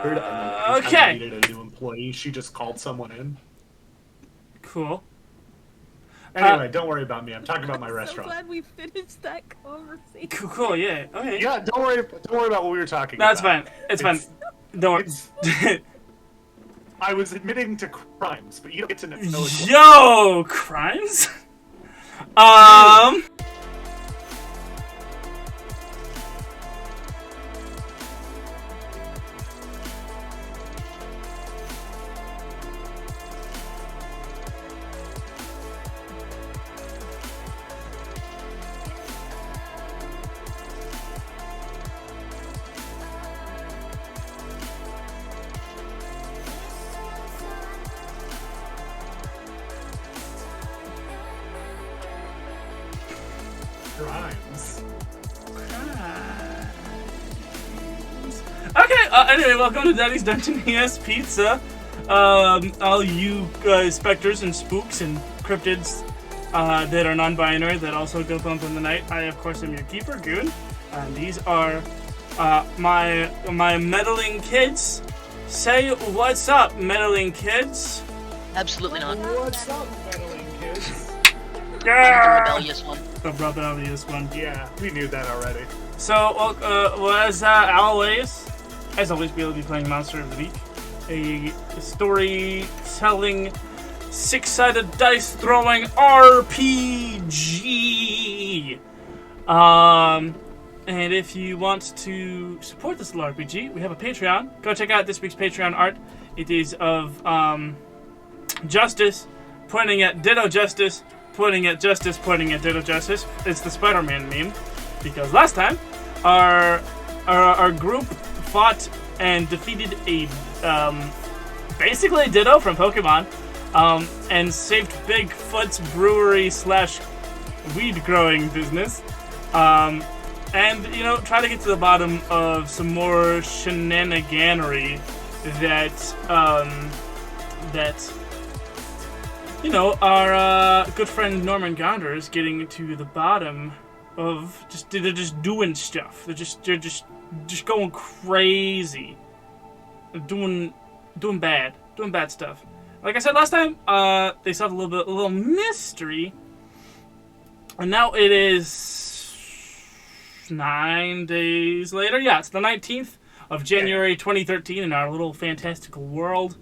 Okay. Needed a new employee. She just called someone in. Cool. Anyway, don't worry about me. I'm talking about my I'm restaurant. so glad we finished that conversation. Cool, yeah. Okay. Yeah, don't worry about what we were talking That's about. fine. It's fine. Don't worry. I was admitting to crimes, but you don't get to know it. Yo, crimes? Crimes. Okay, anyway, welcome to Daddy's Dungeon ES Pizza. All you specters and spooks and cryptids that are non-binary that also go bump in the night. I, of course, am your keeper, Goon. And these are my meddling kids. Say what's up, meddling kids. Absolutely not. What's up, meddling kids? The rebellious one. The rebellious one. Yeah, we knew that already. So, as always, we'll be playing Monster of the Week, a storytelling, six-sided dice-throwing RPG. And if you want to support this little RPG, we have a Patreon. Go check out this week's Patreon art. It is of Justice pointing at Ditto Justice, pointing at Justice, pointing at Ditto Justice. It's the Spider-Man meme, because last time our group fought and defeated a basically Ditto from Pokemon, and saved Bigfoot's brewery / weed growing business, and try to get to the bottom of some more shenaniganery that our good friend Norman Gonder is getting to the bottom of. They're just doing stuff. They're just going crazy. Doing bad stuff. Like I said last time, they solved a little mystery, and now it is 9 days later. Yeah, it's the 19th of January 2013 in our little fantastical world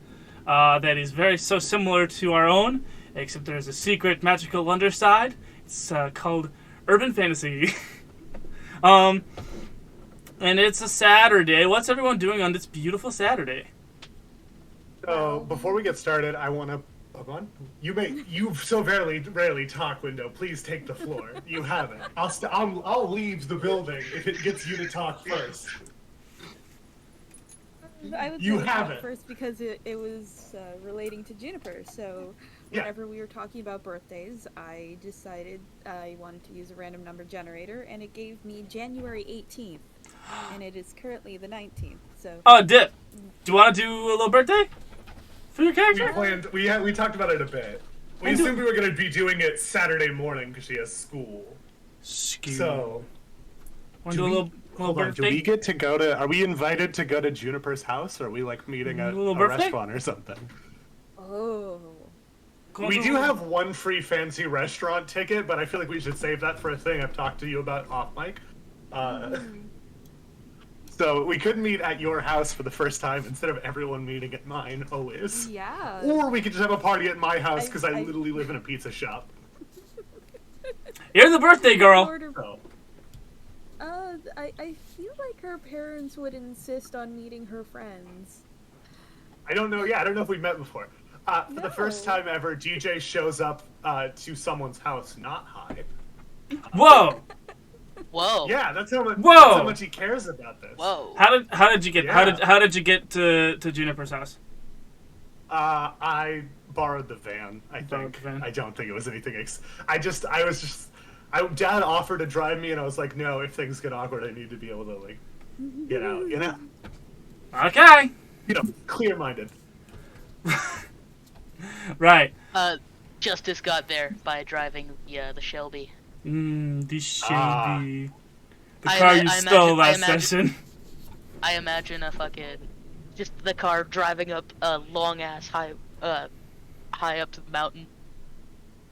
that is so similar to our own, except there's a secret magical underside. It's called Urban Fantasy. And it's a Saturday. What's everyone doing on this beautiful Saturday? So before we get started, I want to. Pokemon, you so rarely talk, Window. Please take the floor. You have it. I'll leave the building if it gets you to talk first. I would You say have it first because it was relating to Juniper. So whenever we were talking about birthdays, I decided I wanted to use a random number generator, and it gave me January 18th, and it is currently the 19th. So. Oh, Dip. Do you want to do a little birthday for your character? We talked about it a bit. We assumed we were going to be doing it Saturday morning because she has school. So, want to do a little birthday? Do we get to go to? Are we invited to go to Juniper's house, or are we like meeting at a restaurant or something? Oh. We do have one free fancy restaurant ticket, but I feel like we should save that for a thing I've talked to you about off mic. So we could meet at your house for the first time instead of everyone meeting at mine always. Yeah. Or we could just have a party at my house because I literally live in a pizza shop. You're the birthday girl. I feel like her parents would insist on meeting her friends. I don't know. Yeah, I don't know if we've met before. For the first time ever, DJ shows up to someone's house not high. Whoa. Whoa. Yeah, that's how much he cares about this. Whoa. How did you get how did you get to Juniper's house? I borrowed the van. I think. I don't think it was anything. Dad offered to drive me, and I was like, no. If things get awkward, I need to be able to like get out. You know. Okay. Clear-minded. Right. Justice got there by driving the Shelby. The Shelby. The car you stole last session. I imagine a fucking Just the car driving up a long ass high up to the mountain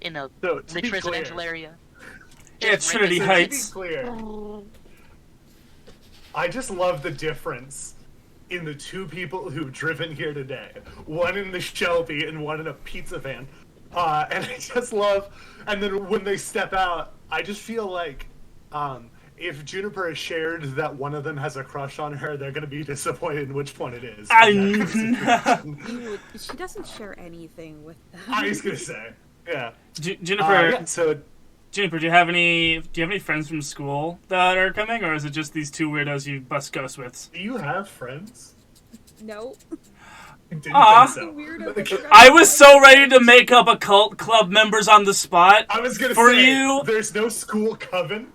in a So, to be rich residential clear, area. Yeah, Just Trinity random- Heights. To be clear, I just love the difference in the two people who've driven here today. One in the Shelby and one in a pizza van. And I just love, and then when they step out, I just feel like if Juniper has shared that one of them has a crush on her, they're going to be disappointed in which one it is. She doesn't share anything with them. I was going to say, yeah. Juniper, Yeah, so Juniper, do you have any friends from school that are coming, or is it just these two weirdos you bust ghosts with? do you have friends? No. Didn't Aw. think so. Weirdo. I was so ready to make up a cult club members on the spot. I was gonna For say, you- there's no school coven.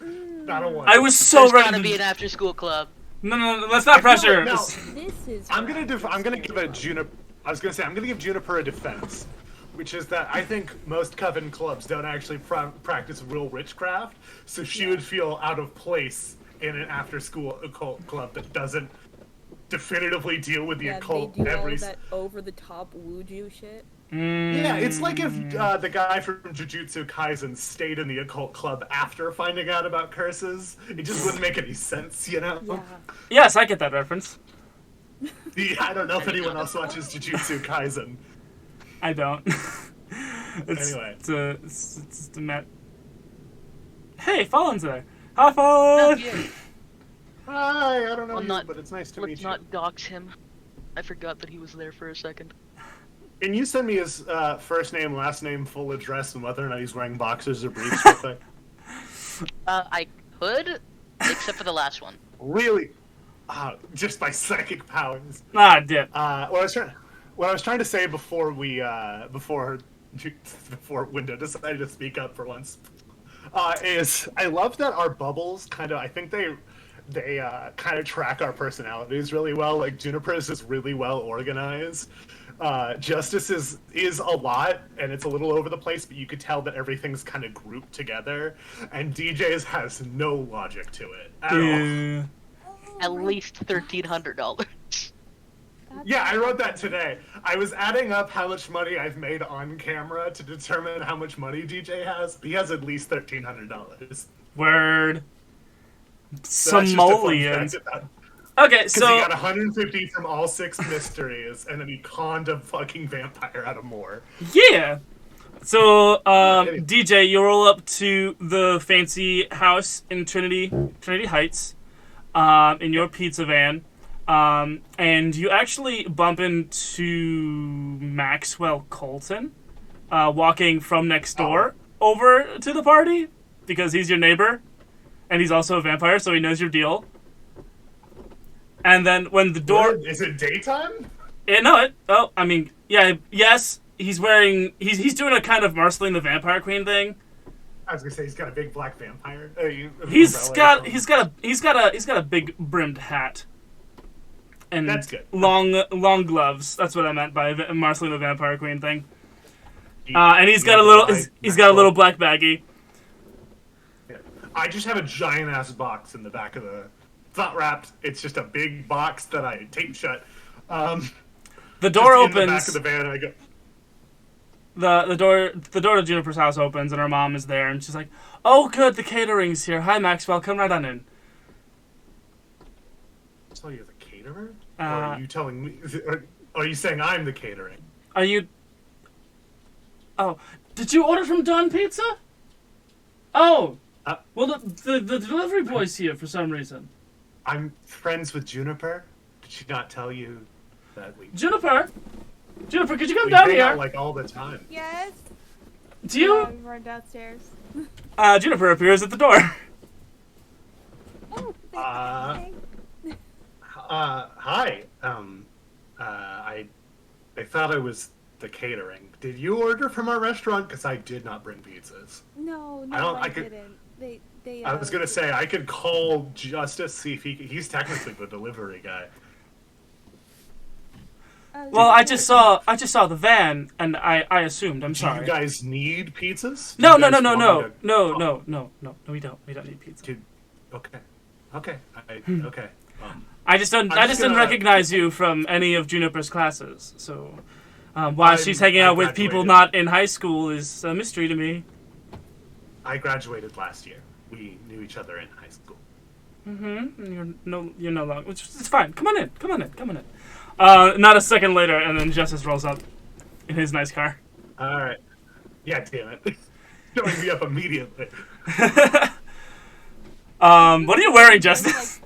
I don't want. I was so There's ready gotta to... be an after-school club. No, let's not pressure. No, This is. I'm gonna give a Juniper. I was gonna say I'm gonna give Juniper a defense, which is that I think most coven clubs don't actually practice real witchcraft, so she would feel out of place in an after-school occult club that doesn't definitively deal with the Yeah, occult they do every. all that over-the-top woo-ju shit. Yeah, it's like if the guy from Jujutsu Kaisen stayed in the occult club after finding out about curses. It just wouldn't make any sense, you know? Yeah. Yes, I get that reference. I don't know if anyone else watches Jujutsu Kaisen. I don't. Anyway. It's a met. Hey, Fallen's there. Hi, Fallen! Yeah, Hi, I don't know Well, you, not- but it's nice to let's meet you. not dox him. I forgot that he was there for a second. Can you send me his first name, last name, full address, and whether or not he's wearing boxers or briefs real quick? I could, except for the last one. Really? Just by psychic powers. Ah, dip. What I was trying to say before before Window decided to speak up for once, is I love that our bubbles I think they kind of track our personalities really well. Like Juniper is just really well organized. Justice is a lot, and it's a little over the place, but you could tell that everything's kind of grouped together. And DJ's has no logic to it at all. Yeah. At least $1,300. Yeah, I wrote that today. I was adding up how much money I've made on camera to determine how much money DJ has. He has at least $1,300. Word. So that's just a fun Simoleons. fact about- Okay, Because so... he got 150 from all 6 mysteries, and then he conned a fucking vampire out of more. Yeah. So, Anyway. DJ, you roll up to the fancy house in Trinity Heights, in your pizza van, and you actually bump into Maxwell Colton, walking from next door over to the party, because he's your neighbor, and he's also a vampire, so he knows your deal. And then when the door... Is it daytime? Yeah, no, yes, he's wearing... He's doing a kind of Marceline the Vampire Queen thing. I was gonna say he's got a big black vampire. He's umbrella. got a big brimmed hat. And That's good. long gloves. That's what I meant by Marceline the Vampire Queen thing. And he's got a little black baggie. Yeah. I just have a giant ass box in the back of the... It's not wrapped. It's just a big box that I tape shut. The door just in the opens. back of the van, and I go... The door to Juniper's house opens, and her mom is there, and she's like, "Oh, good, the catering's here. Hi, Maxwell, come right on in." So you're the caterer? Or Uh, are you telling me... Are you saying I'm the catering? Are you? Oh, did you order from Dawn Pizza? Oh, well, the delivery boy's here for some reason. I'm friends with Juniper. Did she not tell you that we... Juniper, could you come We down hang here? out, like, all the time. Yes. Do you? We run downstairs. Juniper appears at the door. Oh, Uh, thank Hi. I thought I was the catering. Did you order from our restaurant? Because I did not bring pizzas. No, I I could- didn't. They. I was gonna say I could call Justice, see if he's technically the delivery guy. Well, I just saw the van, and I assumed. I'm Do sorry. you guys need pizzas? No, Do no, you no, guys no, want no, me to- no, no, no, no, no. We don't need pizza. Okay. Okay. Okay. I just didn't recognize you from any of Juniper's classes. So why she's hanging out with people not in high school is a mystery to me. I graduated last year. We knew each other in high school. Mm-hmm. You're no longer. It's fine. Come on in. Not a second later, and then Justice rolls up in his nice car. All right. Yeah, damn it. Showing me up immediately. What are you wearing, Justice?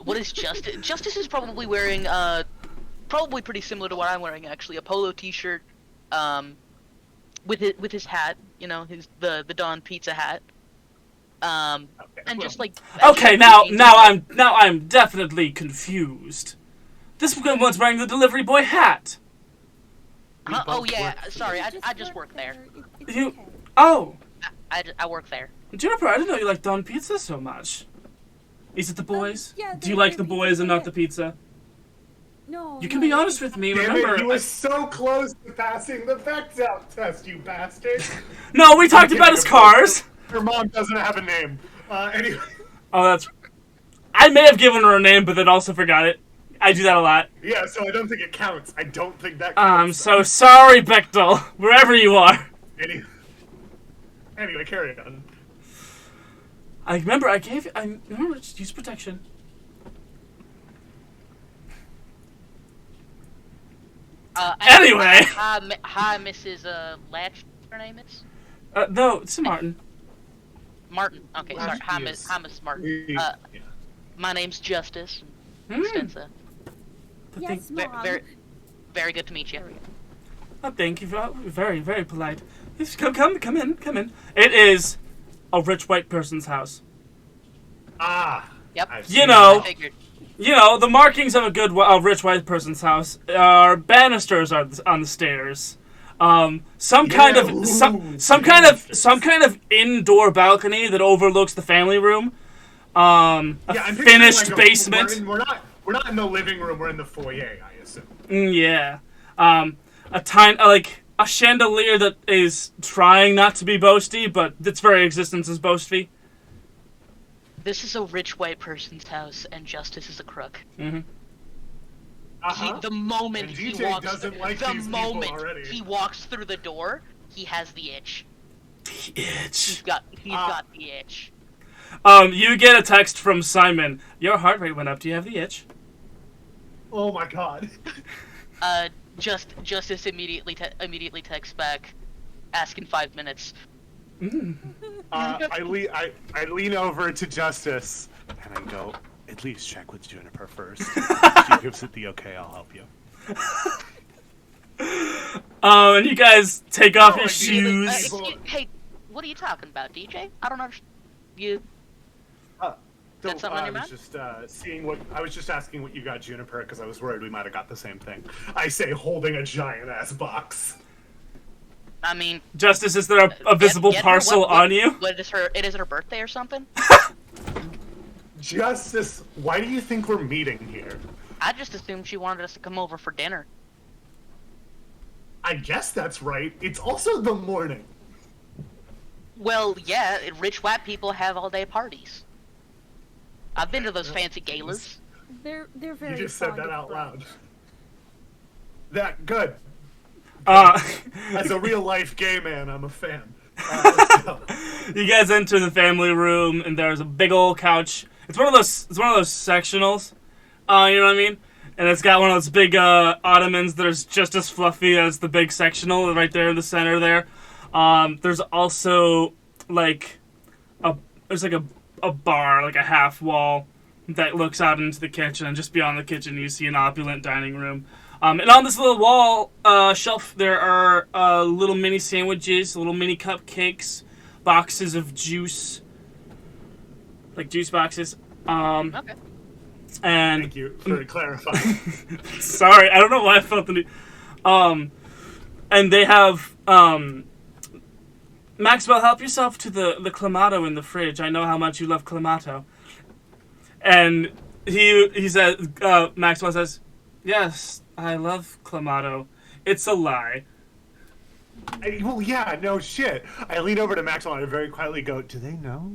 What is Justice? Justice is probably wearing, probably pretty similar to what I'm wearing, actually. A polo t-shirt, with his hat, you know, the Don Pizza hat. And just like... Okay, now I'm definitely confused. This one's wearing the delivery boy hat. Oh yeah, sorry, I just work there. You... Okay. Oh! I work there. Juniper, I didn't know you liked Don Pizza so much. Is it the boys? Yeah, Do you like the boys and not the pizza? No. You can be honest with me, Damn remember? it, you were so close to passing the Bechdel test, you bastard. No, we talked about his cars! Your mom doesn't have a name. Anyway. Oh, that's... I may have given her a name, but then also forgot it. I do that a lot. Yeah, so I don't think it counts. I don't think that counts. I'm so sorry, Bechdel, wherever you are. Anyway, carry on. I remember just use protection. Anyway! Hi, Mrs. Latch, her name is? No, it's Martin. Martin. Okay, sorry. Hi, Mrs. Martin. My name's Justice. Extensa. Yes, Mom. Very good to meet you. Oh, thank you. Very, very polite. Just come in. It is a rich white person's house. Yep. You know, I figured. The markings of a rich white person's house are banisters on the stairs. Some kind of indoor balcony that overlooks the family room. A finished like basement. We're not in the living room. We're in the foyer, I assume. Yeah. A chandelier that is trying not to be boasty, but its very existence is boasty. This is a rich white person's house, and Justice is a crook. Mm-hmm. The moment and he DJ walks, doesn't like the these moment people already. he walks through the door, he has the itch. The itch. He's got the itch. You get a text from Simon. Your heart rate went up. Do you have the itch? Oh my god. Justice immediately texts back, asking 5 minutes. I lean over to Justice and I go, at least check with Juniper first. If she gives it the okay, I'll help you. And you guys take off your shoes. Hey, what are you talking about, DJ? I don't understand. You. Got something on your mind? I was just asking what you got, Juniper, because I was worried we might have got the same thing. I say, holding a giant ass box. I mean, Justice, is there a visible parcel on you? What is her? It is her birthday or something? Justice, why do you think we're meeting here? I just assumed she wanted us to come over for dinner. I guess that's right. It's also the morning. Well, yeah, rich white people have all-day parties. I've been to those fancy galas. They're very. You just said that out loud. That good. As a real-life gay man, I'm a fan. Let's go. You guys enter the family room, and there's a big old couch. It's one of those sectionals. You know what I mean? And it's got one of those big ottomans that is just as fluffy as the big sectional right there in the center there. There's also like a bar, like a half wall that looks out into the kitchen, and just beyond the kitchen you see an opulent dining room. And on this little wall shelf there are little mini sandwiches, little mini cupcakes, boxes of juice, like juice boxes. Okay. And thank you for clarifying. Sorry, I don't know why I felt the need. And they have Maxwell, help yourself to the clamato in the fridge. I know how much you love clamato. And he says, Maxwell says, yes, I love clamato. It's a lie. Well, yeah, no shit. I lean over to Maxwell and I very quietly go, do they know?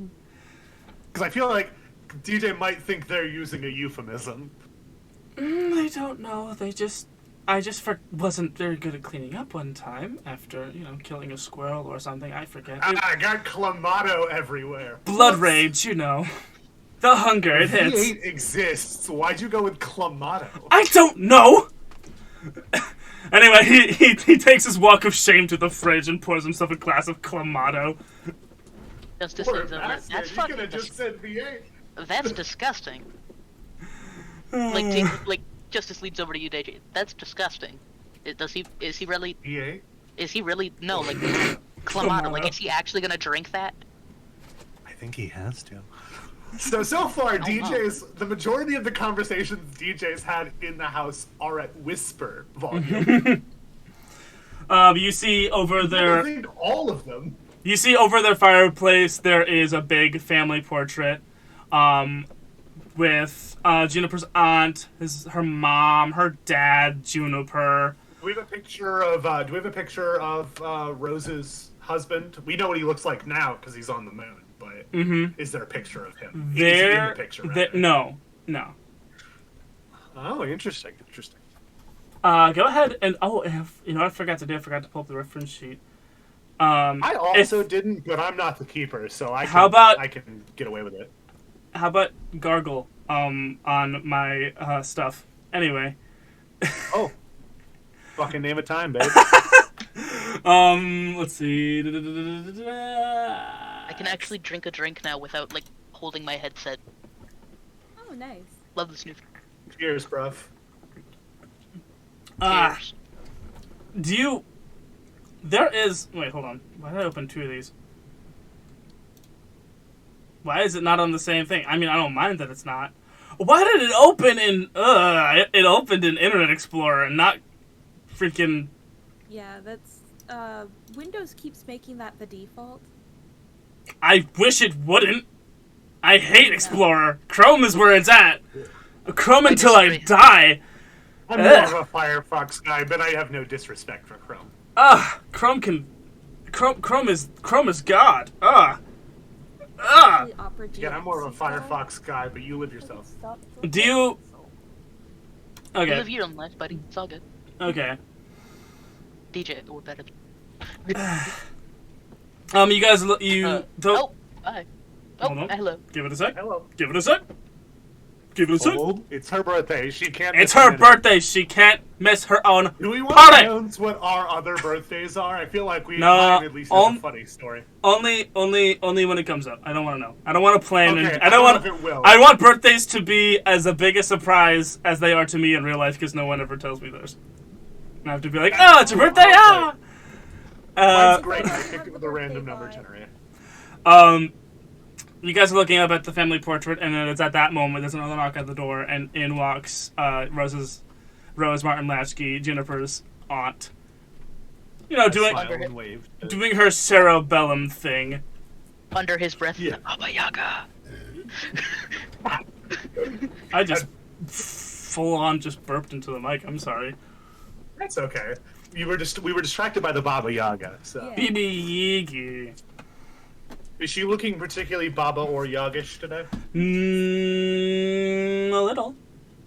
Because I feel like DJ might think they're using a euphemism. I don't know. I just wasn't very good at cleaning up one time after, killing a squirrel or something. I forget. I got clamato everywhere. Blood rage, The hunger, it hits. V8 exists. Why'd you go with clamato? I don't know! Anyway, he takes his walk of shame to the fridge and pours himself a glass of clamato. Justice Poor leans over. bastard, That's you fucking. could have just said V8. That's disgusting. Like Justice leads over to you, DJ. That's disgusting. Is he really? V8? Is he really? No, like clamato. Like, is he actually gonna drink that? I think he has to. So far, don't the majority of the conversations DJ's had in the house are at whisper volume. You see over I there. think all of them. You see over their fireplace there is a big family portrait, with Juniper's aunt, her mom, her dad, Juniper. Do we have a picture of Rose's husband? We know what he looks like now because he's on the moon. But is there a picture of him? Is he in the picture? No. Oh, interesting. Go ahead and I forgot to pull up the reference sheet. I also didn't, but I'm not the keeper, so I can get away with it. How about gargle on my stuff? Anyway. Oh, fucking name of time, babe. Let's see. I can actually drink a drink now without holding my headset. Oh, nice. Love this new. Cheers, bruv. Cheers. Wait, hold on. Why did I open two of these? Why is it not on the same thing? I mean, I don't mind that it's not. Why did it open in... it opened in Internet Explorer and not freaking... Yeah, that's... Windows keeps making that the default. I wish it wouldn't. I hate Explorer. Chrome is where it's at. Chrome until I die. I'm more of a Firefox guy, but I have no disrespect for Chrome. Chrome is God. Yeah, I'm more of a Firefox guy, but you live yourself. Do you... You Okay. live your own life, buddy. It's all good. Okay. DJ, we're better. You guys, don't... Oh, hi. Oh, Hold on. hello. Give it a sec. Hello. Give it a sec. Give it a sec. Oh, it's her birthday. She can't. It's miss a her minute. birthday. She can't miss her own Do we want party. to announce what our other birthdays are? I feel like we No, might at least have a funny story. Only when it comes up. I don't want to know. I don't want to plan. Okay, I don't want. know if it will. I want birthdays to be as a big a surprise as they are to me in real life because no one ever tells me theirs. And I have to be like, oh, it's your birthday, ah. Mine's great. I picked it with a random number generator. You guys are looking up at the family portrait, and then it's at that moment there's another knock at the door, and in walks Rose Martin Latchkey, Juniper's aunt. Doing her cerebellum thing. Under his breath. Yeah. Baba Yaga. I just full on just burped into the mic. I'm sorry. That's okay. We were distracted by the Baba Yaga. So Yeah. BB Yigi. is she looking particularly Baba or Yagish today? A little.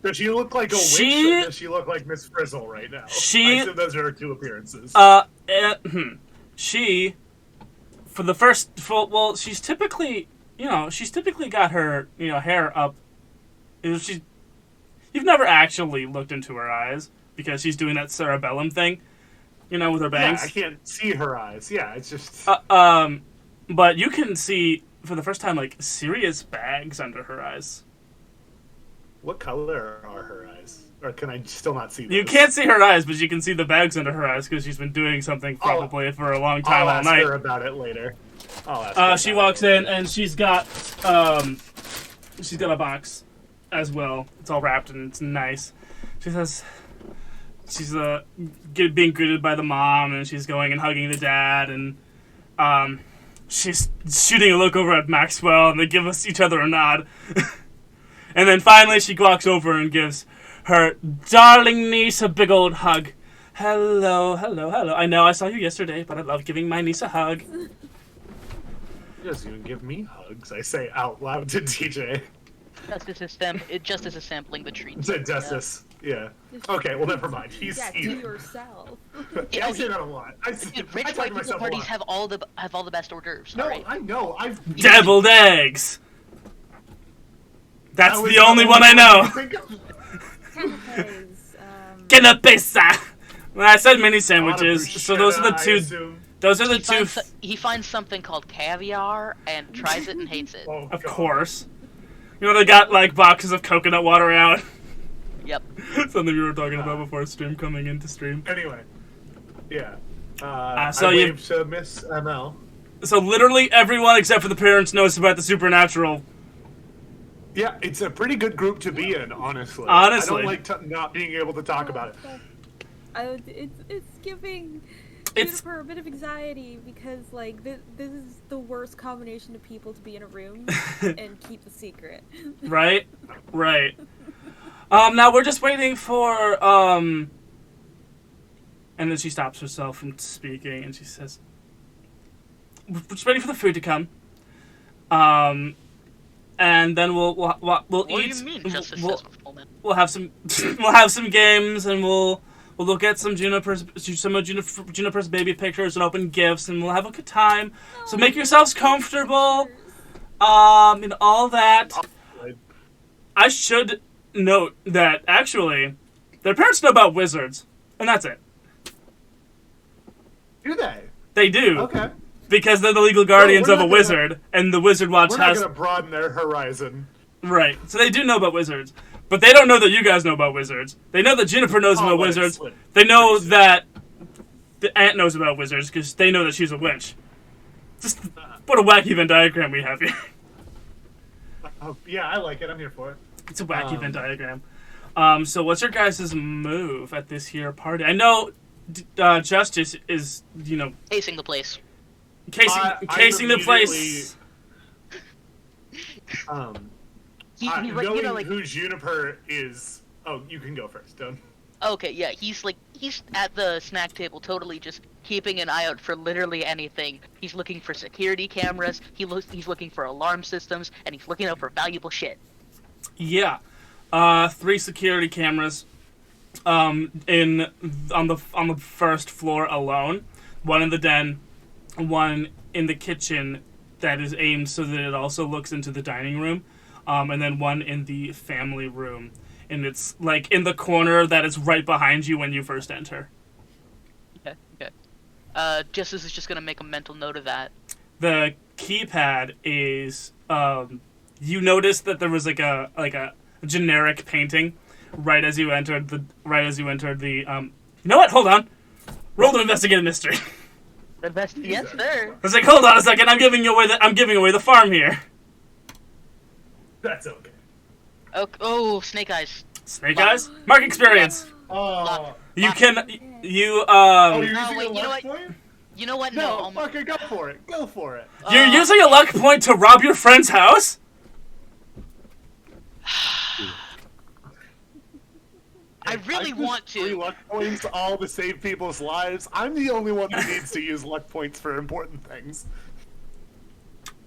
Does she look like a witch, or does she look like Miss Frizzle right now? I assume those are her two appearances. She, for the first, she's typically got her, hair up. You've never actually looked into her eyes because she's doing that cerebellum thing, with her bangs. Yeah, I can't see her eyes. Yeah, it's just. But you can see for the first time serious bags under her eyes. What color are her eyes? Or can I still not see those? You can't see her eyes, but you can see the bags under her eyes because she's been doing something probably for a long time I'll all night. ask her about it later. She walks in and she's got a box as well. It's all wrapped and it's nice. She says she's being greeted by the mom and she's going and hugging the dad and she's shooting a look over at Maxwell and they give each other a nod. And then finally she walks over and gives her darling niece a big old hug. Hello. I know I saw you yesterday, but I love giving my niece a hug. She doesn't even give me hugs. I say out loud to DJ. Justice is sampling the treats. Justice. Yeah. Okay, well, never mind. He's Yeah, to yourself. Yeah, I say that a lot. I Rich talk white to people myself a parties lot. have all the best hors d'oeuvres. No, alright? I know. Deviled eggs. That's That was the only one I you know. think of. Canapes, Get a pizza. Well, I said mini A lot of sandwiches, so those are the bruschetta, I two. assume. Those are the two. He finds something called caviar and tries it and hates it. Oh, Of God. course. You know they got like boxes of coconut water out. Yep. Something we were talking about before stream coming into stream. Anyway. Yeah. So I you- waved to Miss ML. So literally everyone except for the parents knows about the supernatural. Yeah, it's a pretty good group to be in, honestly. Honestly. I don't like not being able to talk about it. It's giving It's Juniper a bit of anxiety because like this is the worst combination of people to be in a room and keep the secret. right, right. Now we're just waiting for and then she stops herself from speaking and she says, "We're just waiting for the food to come. And then we'll What do eat. you mean, Justice we'll, says with full men? we'll have some we'll have some games and we'll look at some Juniper's baby pictures and open gifts and we'll have a good time. So make yourselves comfortable. And all that. I should note that actually their parents know about wizards, and that's it. Do they? They do. Okay. Because they're the legal guardians we're of a not gonna- wizard, and the Wizard Watch We're not has going to broaden their horizon. right. So they do know about wizards, but they don't know that you guys know about wizards. They know that Juniper knows Oh, about but it's wizards. slim. They know Pretty that the aunt knows about wizards because they know that she's a witch. Just what a wacky Venn diagram we have here. Oh, yeah, I like it. I'm here for it. It's a wacky Venn diagram. So what's your guys' move at this here party? I know Justice is, Acing the place. casing the place. He's like, knowing like, who Juniper is... Oh, you can go first, Don. okay, yeah, he's at the snack table, totally just keeping an eye out for literally anything. He's looking for security cameras. He's looking for alarm systems, and he's looking out for valuable shit. Yeah, 3 security cameras, on the first floor alone. 1 in the den, 1 in the kitchen that is aimed so that it also looks into the dining room, and then 1 in the family room. And it's like in the corner that is right behind you when you first enter. Okay. Justice is just gonna make a mental note of that. The keypad is you noticed that there was like a generic painting right as you entered the you know what? Hold on. Roll to investigate a mystery. The best, yes, sir. I was like, hold on a second. I'm giving away the farm here. That's okay. Oh, Snake Eyes. Snake eyes. Mark experience. Oh, You can you oh you're using wait, a you know luck what? point? You know what? No, No, fucker, go for it. Go for it. you're using a luck point to rob your friend's house? I really want Free to. luck points all to save people's lives. I'm the only one who needs to use luck points for important things.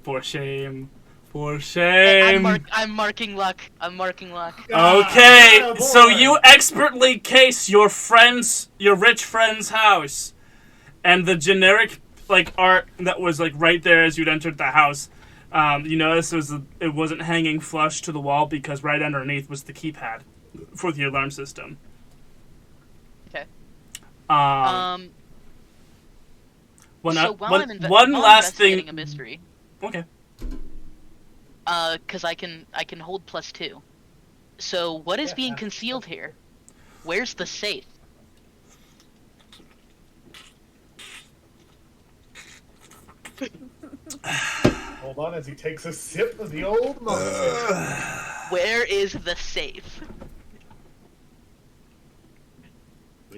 For shame. For I'm, shame. I'm marking luck. I'm marking luck. Okay, Ah, so boy. you expertly case your rich friend's house, and the generic art that was right there as you'd entered the house. You notice it wasn't hanging flush to the wall because right underneath was the keypad for the alarm system. Okay. One So while one- I'm one while last investigating thing. a mystery, Okay. because I can hold +2. So what is being concealed here? Where's the safe? Hold on as he takes a sip of the old monster. Where is the safe?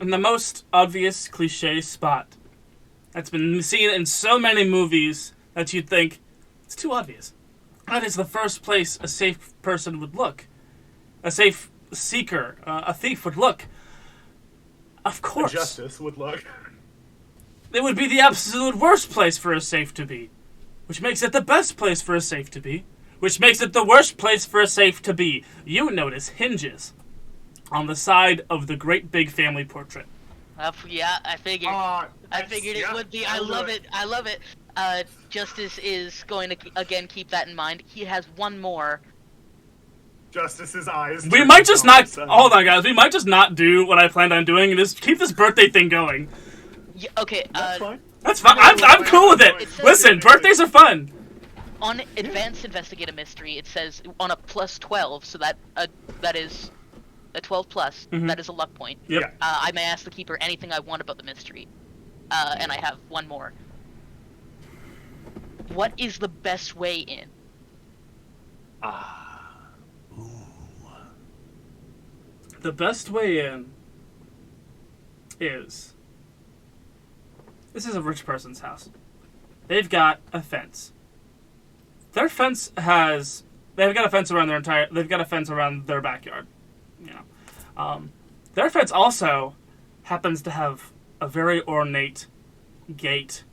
In the most obvious cliche spot that's been seen in so many movies that you'd think it's too obvious. That is the first place a safe person would look. A safe seeker, a thief would look. Of course. Justice would look. It would be the absolute worst place for a safe to be. Which makes it the best place for a safe to be. Which makes it the worst place for a safe to be. You notice hinges. on the side of the great big family portrait. Yeah, I figured. I figured it would be. I love it. it. I love it. Justice is going to again keep that in mind. He has one more. Justice's eyes. We might just not. Hold on, guys. We might just not do what I planned on doing and just keep this birthday thing going. Yeah, okay. That's fine. That's fine. I'm cool with it. Listen, birthdays are fun. On Advanced Investigate a Mystery, it says on a plus 12, so that is a 12 plus. Mhm. That is a luck point. Yep. I may ask the keeper anything I want about the mystery, and I have one more. What is the best way in? The best way in is... This is a rich person's house. They've got a fence. Their fence has... They've got a fence around their entire... They've got a fence around their backyard. You know. Their fence also happens to have a very ornate gate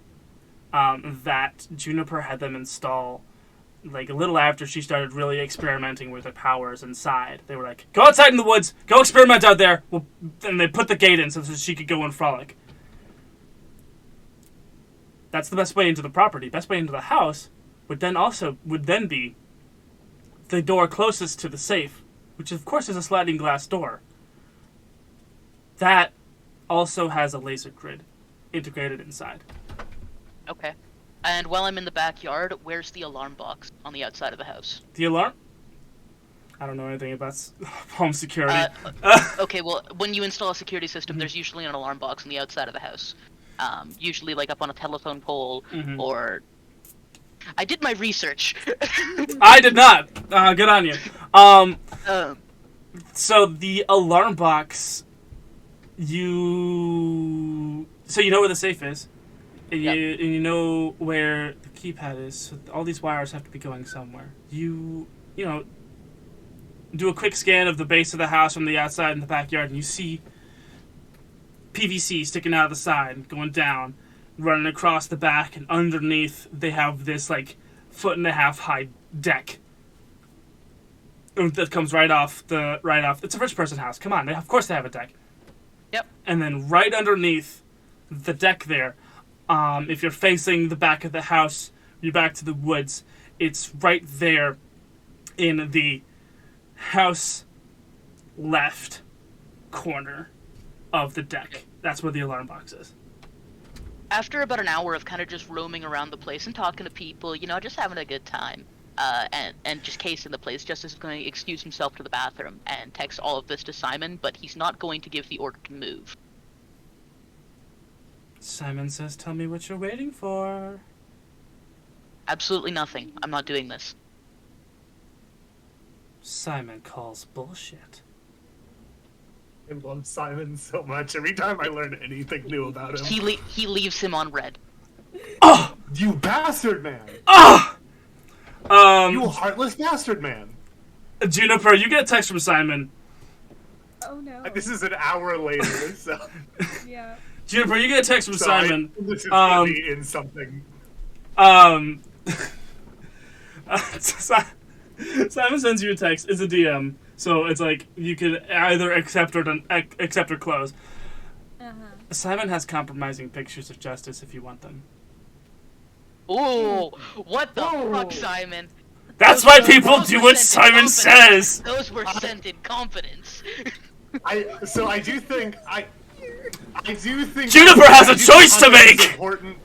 that Juniper had them install like a little after she started really experimenting with her powers inside. They were like, go outside in the woods, go experiment out there. And they put the gate in so that she could go and frolic. That's the best way into the property. Best way into the house would then be the door closest to the safe, which of course is a sliding glass door. That also has a laser grid integrated inside. Okay. And while I'm in the backyard, where's the alarm box on the outside of the house? The alarm? I don't know anything about home security. Okay, well, when you install a security system, there's usually an alarm box on the outside of the house. Usually, like, up on a telephone pole, or... I did my research. I did not. Good on you. So the alarm box, you know where the safe is, and you know where the keypad is. So all these wires have to be going somewhere. You know, do a quick scan of the base of the house from the outside in the backyard, and you see PVC sticking out of the side, going down, running across the back, and underneath they have this like 1.5 foot high deck that comes right off. It's a rich person house. Come on, of course they have a deck. Yep. And then right underneath the deck there, if you're facing the back of the house, you're back to the woods. It's right there in the house left corner of the deck. That's where the alarm box is. After about an hour of kind of just roaming around the place and talking to people, just having a good time, and just casing the place, Justice is going to excuse himself to the bathroom and text all of this to Simon, but he's not going to give the order to move. Simon says, tell me what you're waiting for. Absolutely nothing. I'm not doing this. Simon calls bullshit. I love Simon so much. Every time I learn anything new about him. He leaves him on red. Oh! You bastard man! Oh! You heartless bastard man! Juniper, you get a text from Simon. Oh no. This is an hour later, so... Yeah. Juniper, you get a text from Simon. This is gonna be in something. Simon sends you a text. It's a DM, so it's like you could either accept or close. Simon has compromising pictures of Justice if you want them. Ooh, what the fuck, Simon? That's why people do what Simon says. Those were sent in confidence. I do think Juniper has a choice to make. Important,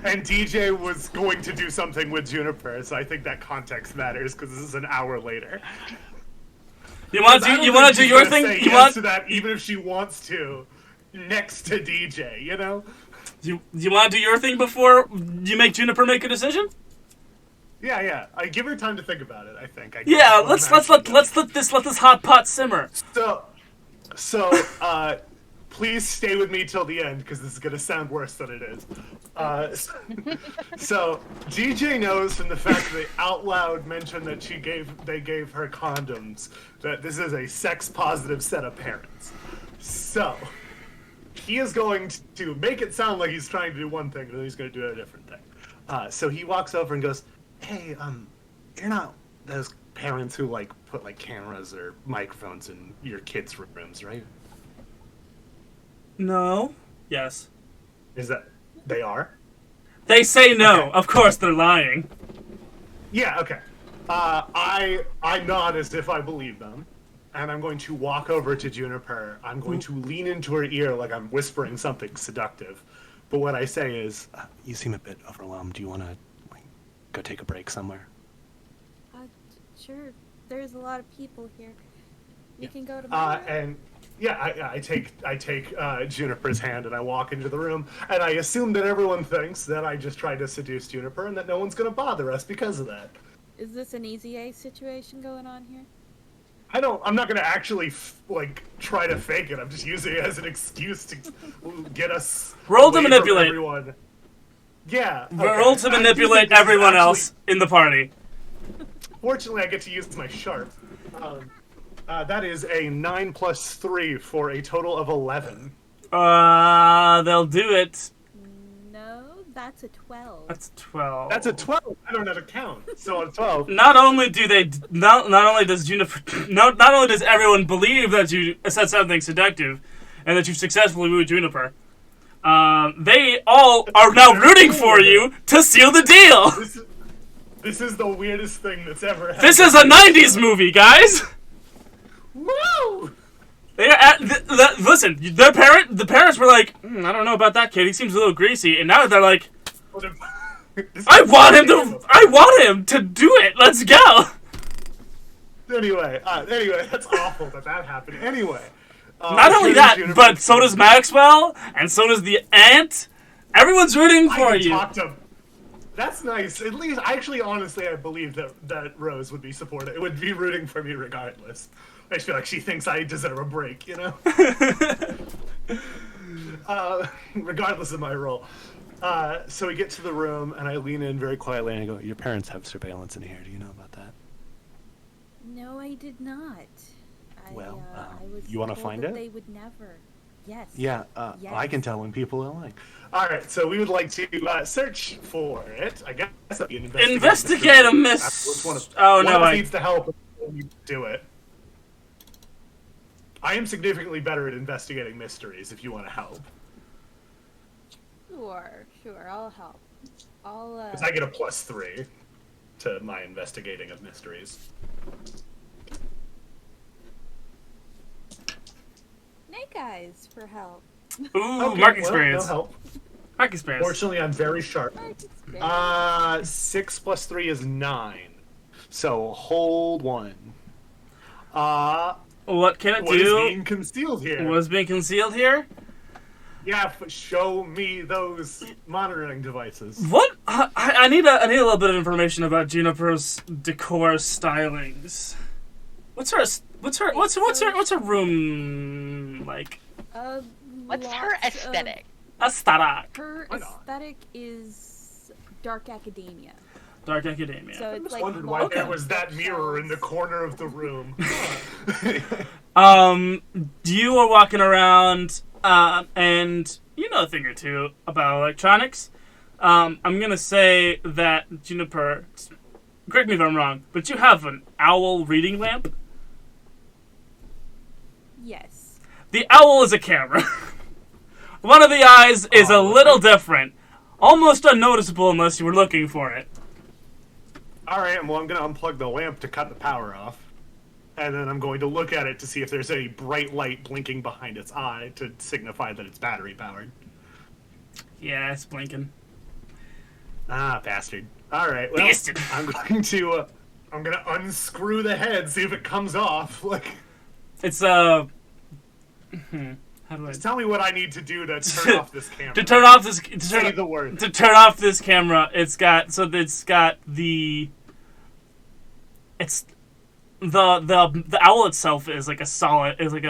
and DJ was going to do something with Juniper, so I think that context matters because this is an hour later. You want to do your thing? You want to that even if she wants to, next to DJ, you know? You want to do your thing before you make Juniper make a decision? Yeah. I give her time to think about it. I think. Let's let this hot pot simmer. So, please stay with me till the end because this is gonna sound worse than it is. So DJ knows from the fact that they out loud mentioned that they gave her condoms that this is a sex positive set of parents. So he is going to make it sound like he's trying to do one thing, and then he's going to do a different thing. So he walks over and goes, "Hey, those parents who like put like cameras or microphones in your kids' rooms, right? No. Yes. Is that they are? They say no. Okay. Of course, they're lying. Yeah. Okay. I nod as if I believe them, and I'm going to walk over to Juniper. I'm going to lean into her ear like I'm whispering something seductive. But what I say is, "You seem a bit overwhelmed. Do you want to go take a break somewhere?" Sure. There's a lot of people here. We can go to my room. And yeah, I take Juniper's hand and I walk into the room, and I assume that everyone thinks that I just tried to seduce Juniper and that no one's gonna bother us because of that. Is this an easy A situation going on here? I'm not gonna actually try to fake it. I'm just using it as an excuse to get us. Roll to away from manipulate. everyone. Yeah. Roll to manipulate everyone else in the party. Fortunately, I get to use my sharp. That is a 9 + 3 for a total of 11. They'll do it. No, that's a 12. That's 12. That's a 12. I don't know how to count. So a 12. Not only do they, not only does Juniper, not only does everyone believe that you said something seductive, and that you've successfully wooed Juniper, they all are now rooting for you to seal the deal. This is the weirdest thing that's ever happened. This is a '90s movie, guys. Woo! They are listen. The parents were like, I don't know about that kid. He seems a little greasy, and now they're like, I want him to do it. Let's go. Anyway, that's awful that happened. Anyway. Not only that, but so does Maxwell, and so does the aunt. Everyone's rooting for you. That's nice. At least, honestly, I believe that Rose would be supportive. It would be rooting for me regardless. I just feel like she thinks I deserve a break, you know? Regardless of my role. So we get to the room, and I lean in very quietly, and I go, your parents have surveillance in here. Do you know about that? No, I did not. I was you want to told find that it? They would never. Yes. Yeah, yes. I can tell when people are lying. All right, so we would like to search for it. I guess that'd be an investigate a mystery. Oh no! One of us needs to help. We do it. I am significantly better at investigating mysteries. If you want to help, Sure, I'll help. because I get a +3 to my investigating of mysteries. Snake eyes for help. Ooh, Okay, mark well, experience. no help. Mark experience. Fortunately, I'm very sharp. 6 + 3 is 9. So hold 1. What can it What is do? being concealed here? What's being concealed here? Yeah, show me those monitoring devices. What? I need a little bit of information about Juniper's decor stylings. What's her room like? What's her aesthetic? Aesthetic. Her aesthetic is dark academia. Dark academia. So I it's just like wondered why there was that multiple mirror in the shelves. corner of the room. You are walking around, and you know a thing or two about electronics. I'm gonna say that Juniper, correct me if I'm wrong, but you have an owl reading lamp. Yes. The owl is a camera. One of the eyes is a little different, almost unnoticeable unless you were looking for it. All right, well, I'm going to unplug the lamp to cut the power off. And then I'm going to look at it to see if there's any bright light blinking behind its eye to signify that it's battery powered. Yeah, it's blinking. Ah, bastard. All right, well, Bastard. I'm going to unscrew the head, see if it comes off. It's How do I Just tell me what I need to do to turn off this camera. to turn off this Say the word. to turn off this camera? It's got the owl itself is like a solid it's like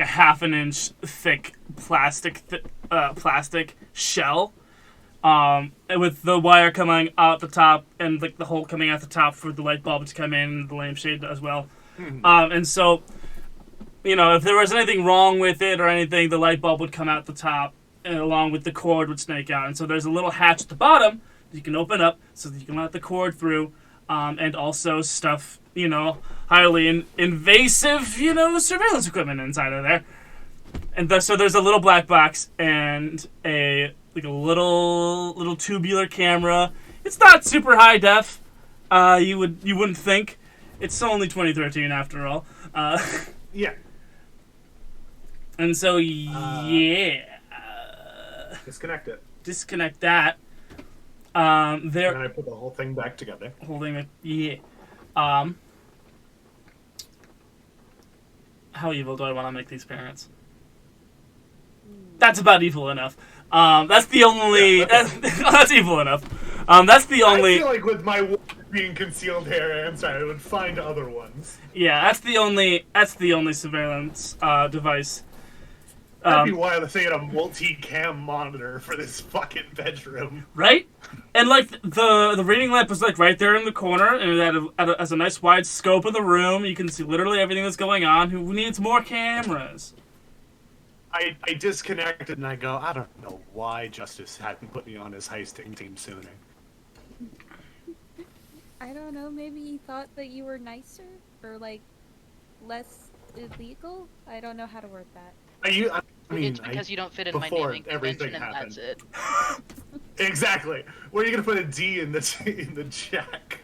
a half an inch thick plastic shell, with the wire coming out the top and like the hole coming out the top for the light bulb to come in, and the lampshade as well. And so, you know, if there was anything wrong with it or anything, the light bulb would come out the top, and along with the cord would snake out. And so there's a little hatch at the bottom that you can open up so that you can let the cord through. and also stuff, highly invasive, surveillance equipment inside of there. And so there's a little black box and a little tubular camera. It's not super high def. You wouldn't think. It's only 2013 after all. Yeah. And so yeah. Disconnect it. Disconnect that. There. And then I put the whole thing back together. Holding it. Yeah. How evil do I want to make these parents? That's about evil enough. That's the only. Yeah, okay. That's evil enough. That's the only. I feel like with my being concealed hair answer, I would find other ones. Yeah, that's the only surveillance device. That'd be wild if they had a multi-cam monitor for this fucking bedroom. Right? And like the reading lamp was like right there in the corner, and it has a nice wide scope of the room. You can see literally everything that's going on. Who needs more cameras? I disconnected and I go, I don't know why Justice hadn't put me on his heisting team sooner. I don't know, maybe he thought that you were nicer or like less illegal? I don't know how to word that. I mean, it's because you don't fit in my before naming everything convention, and happened. that's it. Exactly. Where are you gonna put a D in the jack?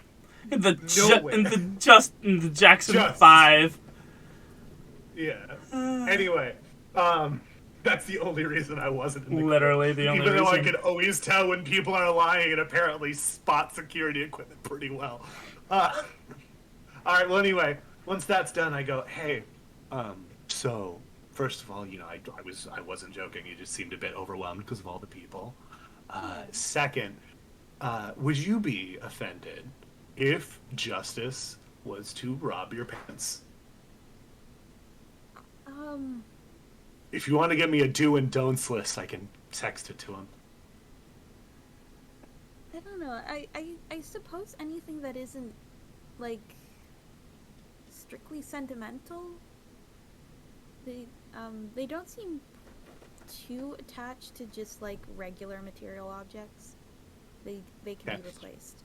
In the Nowhere. in the Jackson Just. 5. Yeah. Anyway, that's the only reason I wasn't in the Literally group. the only Even though I reason. could always tell when people are lying and apparently spot security equipment pretty well. All right. Well, anyway, once that's done, I go, hey, so first of all, I wasn't joking. You just seemed a bit overwhelmed because of all the people. Second, would you be offended if Justice was to rob your pants? If you want to give me a do and don'ts list, I can text it to him. I don't know. I suppose anything that isn't like strictly sentimental. They don't seem too attached to just like regular material objects. They can be replaced.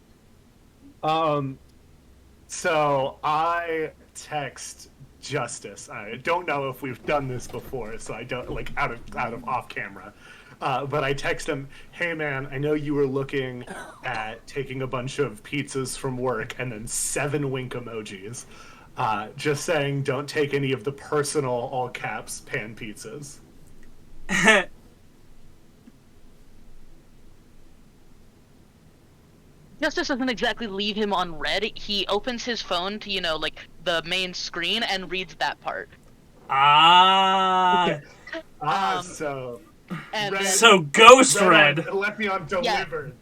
So I text Justice. I don't know if we've done this before, so I don't out of off camera. But I text him, hey man, I know you were looking at taking a bunch of pizzas from work, and then 7 wink emojis. Just saying, don't take any of the personal, all caps, pan pizzas. Justice doesn't exactly leave him on red. He opens his phone to, the main screen and reads that part. Ah. So... And Red, So Ghost Red. Left me on delivered.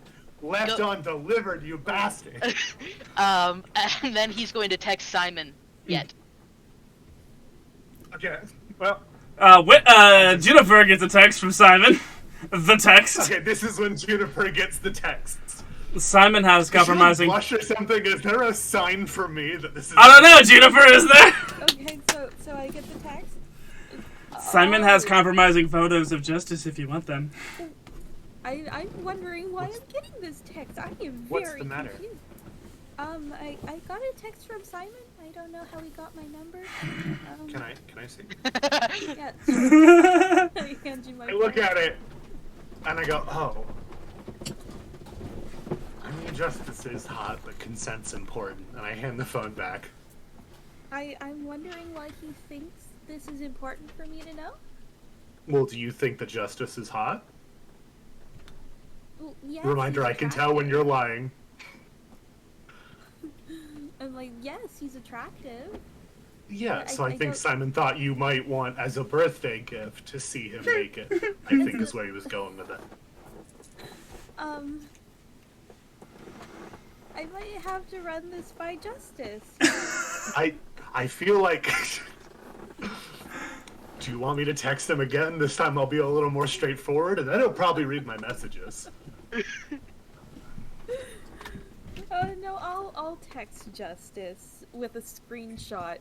Yeah. Left on delivered, you bastard. and then he's going to text Simon yet. Okay, well... Juniper gets a text from Simon. The text. Okay, this is when Juniper gets the text. Simon has compromising... Should I blush or something? Is there a sign for me that this is... I don't know, Juniper, is there? Okay, so I get the text. Simon has compromising photos of Justice if you want them. I'm wondering why I'm getting this text. I am very What's the matter? confused. I got a text from Simon. I don't know how he got my number. Can I see? Yeah. Sure. I hand you my I look phone. at it, and I go, oh. I mean, Justice is hot, but consent's important. And I hand the phone back. I'm wondering why he thinks this is important for me to know. Well, do you think that Justice is hot? Well, yes, Reminder, he's I can tell when you're lying. I'm like, yes, he's attractive. Yeah, But so I I think don't- Simon thought you might want, as a birthday gift, to see him naked. I think is where he was going with it. I might have to run this by Justice. I feel like... Do you want me to text him again? This time I'll be a little more straightforward, and then he'll probably read my messages. No, I'll text Justice with a screenshot.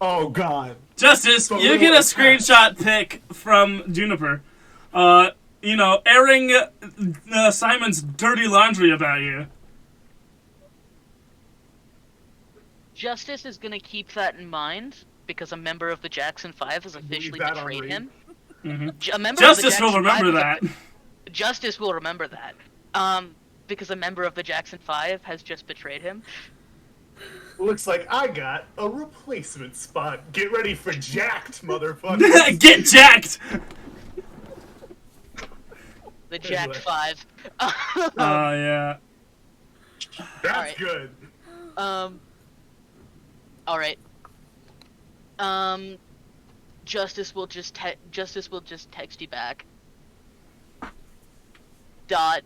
Oh, God. Justice, So you we get a want screenshot pic from Juniper. Airing Simon's dirty laundry about you. Justice is gonna keep that in mind because a member of the Jackson 5 has officially that on betrayed read. him. Mhm. A member Justice of the will Jackson remember 5 that. Justice will remember that. Because a member of the Jackson 5 has just betrayed him. Looks like I got a replacement spot. Get ready for jacked, motherfucker. Get jacked! The Jack Anyway. 5. Oh, yeah. That's Alright. good. Alright. Justice will just text you back. Dot.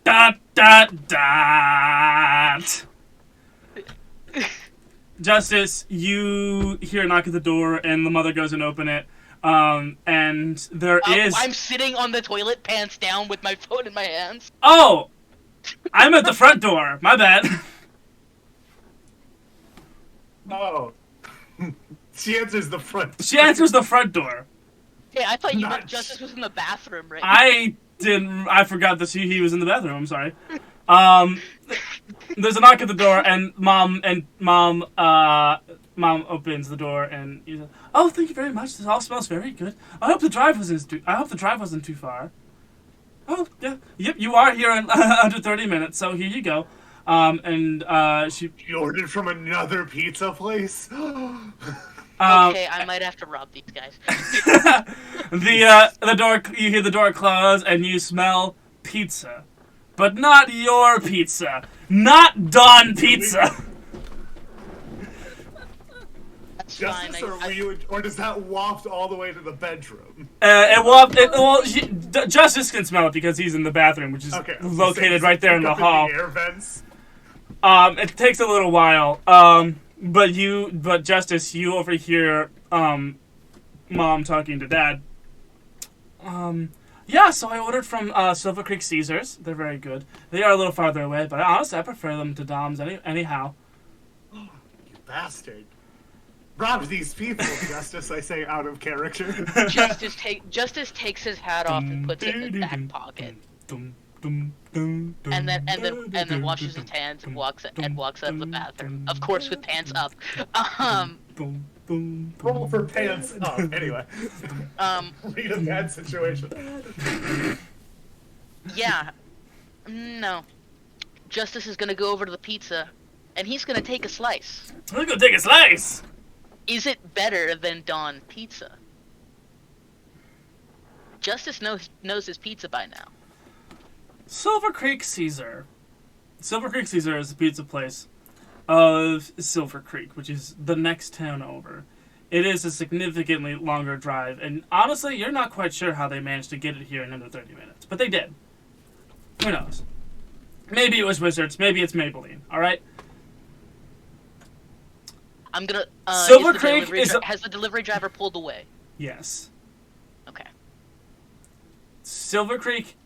Dot, dot, dot. Justice, you hear a knock at the door, and the mother goes and open it. And there is. I'm sitting on the toilet, pants down, with my phone in my hands. Oh! I'm at the front door. My bad. Oh. She answers the front. She answers the front door. Hey, I thought you meant Nice. Justice was in the bathroom, right? I forgot that he was in the bathroom. I'm sorry. There's a knock at the door, and mom opens the door, and he says, "Oh, thank you very much. This all smells very good. I hope the drive wasn't too far." Oh, yeah, yep, you are here in under 30 minutes, so here you go. She You ordered from another pizza place? Okay, I might have to rob these guys. the door, you hear the door close, and you smell pizza, but not your pizza, not Don Pizza. That's fine. Justice, or does that waft all the way to the bedroom? Justice can smell it because he's in the bathroom, which is Okay. located right there in the Pick up hall. air vents. It takes a little while. But Justice, you overhear Mom talking to Dad. Yeah, so I ordered from Silver Creek Caesars. They're very good. They are a little farther away, but honestly, I prefer them to Dom's anyhow. You bastard. Robbed these people, Justice, I say out of character. Justice takes his hat off and puts it in his back pocket, and then washes his hands and walks out of the bathroom. Of course, with pants up. Roll for pants up. Anyway. Read a bad situation. Yeah. No. Justice is gonna go over to the pizza, and he's gonna take a slice. Let's go take a slice. Is it better than Don Pizza? Justice knows his pizza by now. Silver Creek Caesar. Silver Creek Caesar is a pizza place of Silver Creek, which is the next town over. It is a significantly longer drive, and honestly, you're not quite sure how they managed to get it here in under 30 minutes. But they did. Who knows? Maybe it was Wizards, maybe it's Maybelline, alright? I'm gonna. Silver Creek has the delivery driver pulled away? Yes. Okay. Silver Creek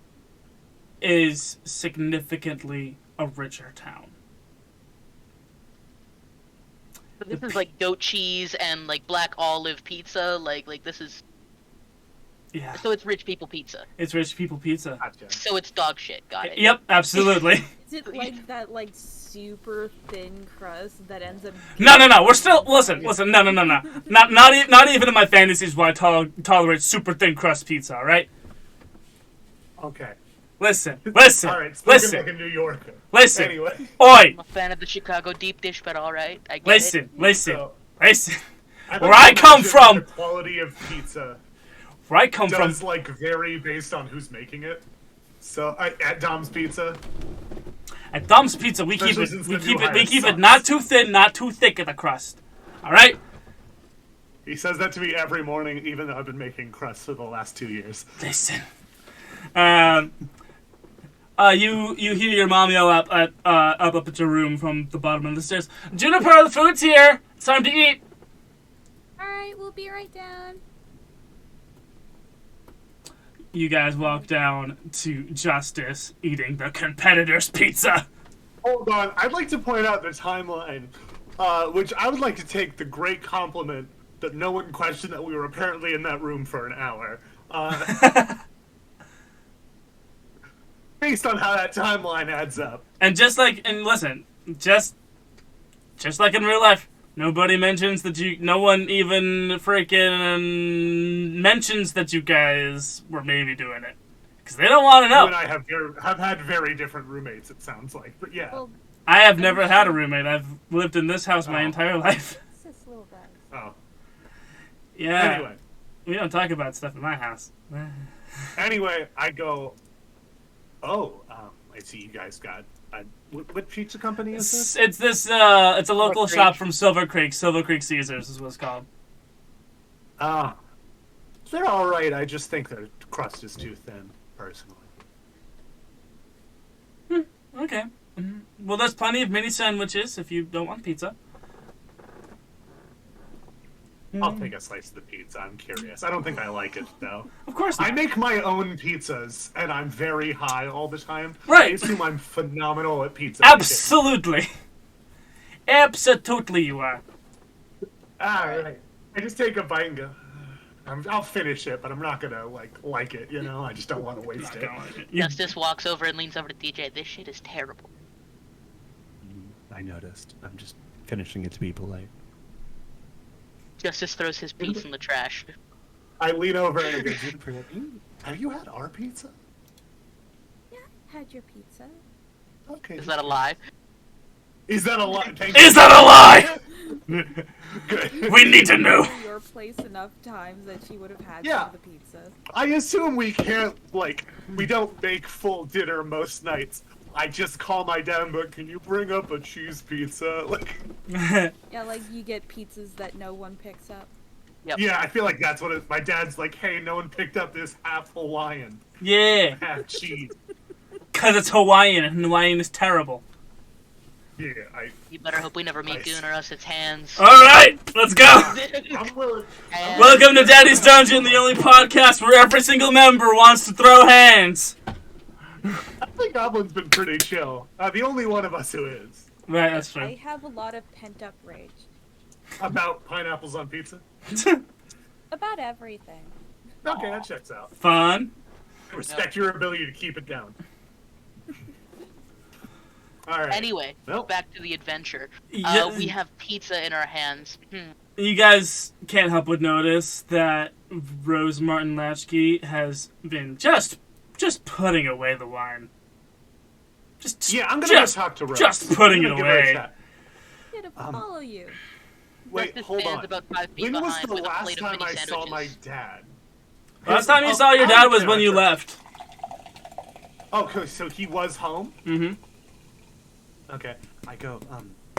is significantly a richer town. But this is like goat cheese and like black olive pizza. Like this is. Yeah. So it's rich people pizza. It's rich people pizza. Gotcha. So it's dog shit. Got it. Yep, absolutely. Is it like that, like, super thin crust that ends up... No. We're still listen. No. Not even in my fantasies will I tolerate super thin crust pizza. All right. Okay. Listen. Alright, spoken Listen. like a New Yorker. Listen. Anyway. Oi. I'm a fan of the Chicago deep dish, but all right, I get Listen. it. So, Where I come from, the quality of pizza where I come from, does like vary based on who's making it. So at Dom's Pizza, at Dom's Pizza, we keep Especially since the new it hire sucks. not too thin, not too thick at the crust. All right. he says that to me every morning, even though I've been making crusts for the last 2 years. Listen. You hear your mom yell up at your room from the bottom of the stairs. Juniper, the food's here. It's time to eat. Alright, we'll be right down. You guys walk down to Justice eating the competitor's pizza. Hold on, I'd like to point out the timeline, which I would like to take the great compliment that no one questioned that we were apparently in that room for an hour. Based on how that timeline adds up. And listen, just just like in real life. Nobody mentions that you. No one even freaking mentions that you guys were maybe doing it, because they don't want to You know. and I have had very different roommates. It sounds like, but yeah. Well, I have never had a roommate. I've lived in this house my Oh. entire life. it's this little guy. Oh. Yeah. Anyway, We don't talk about stuff in my house. I go. Oh, I see you guys got. What pizza company is this? It's a local Creek. shop from Silver Creek. Silver Creek Caesars is what it's called. They're all right. I just think their crust is too thin, personally. Okay. Well, there's plenty of mini sandwiches if you don't want pizza. I'll take a slice of the pizza. I'm curious. I don't think I like it though. Of course I not. make my own pizzas, and I'm very high all the time. Right. I assume I'm phenomenal at pizza. Absolutely. Absolutely you are. Alright. I just take a bite and go. I'll finish it, but I'm not gonna like it. I just don't want to waste it. Justice walks over and leans over to DJ. This shit is terrible. I noticed. I'm just finishing it to be polite. Justice throws his pizza in the trash. I lean over and I go, Juniper, have you had our pizza? Yeah, had your pizza. Okay. Is that a lie? Is that a lie? Is that a lie? Good. We need to know. To your place enough times that she would have had Yeah. some of the pizza. I assume we can't, we don't make full dinner most nights. I just call my dad and go, can you bring up a cheese pizza? Yeah, like you get pizzas that no one picks up. Yep. Yeah, I feel like that's what my dad's like, hey, no one picked up this half Hawaiian, Yeah. half cheese. Because it's Hawaiian, and Hawaiian is terrible. Yeah, You better hope we never meet Nice. Goon or else it's hands. Alright, let's go. I'm willing. Hands. Welcome to Daddy's Dungeon, the only podcast where every single member wants to throw hands. I think Goblin's been pretty chill. The only one of us who is. Right, that's I true. have a lot of pent up rage About pineapples on pizza? about everything. Okay, that checks out. Fun. I respect your ability to keep it down. Alright. Anyway, Well. back to the adventure. Yeah. We have pizza in our hands. You guys can't help but notice that Rose Martin Latchkey has been just putting away the wine. Yeah, I'm gonna go talk to Rose. Just putting I'm it gonna give her a away. chat. I'm here to follow you. Wait, Justice hold stands on. about 5 feet When was behind the with a last plate of time mini I saw my sandwiches. dad? Last time you saw your dad was when you left. Oh, okay, so he was home? Mm-hmm. Okay. I go,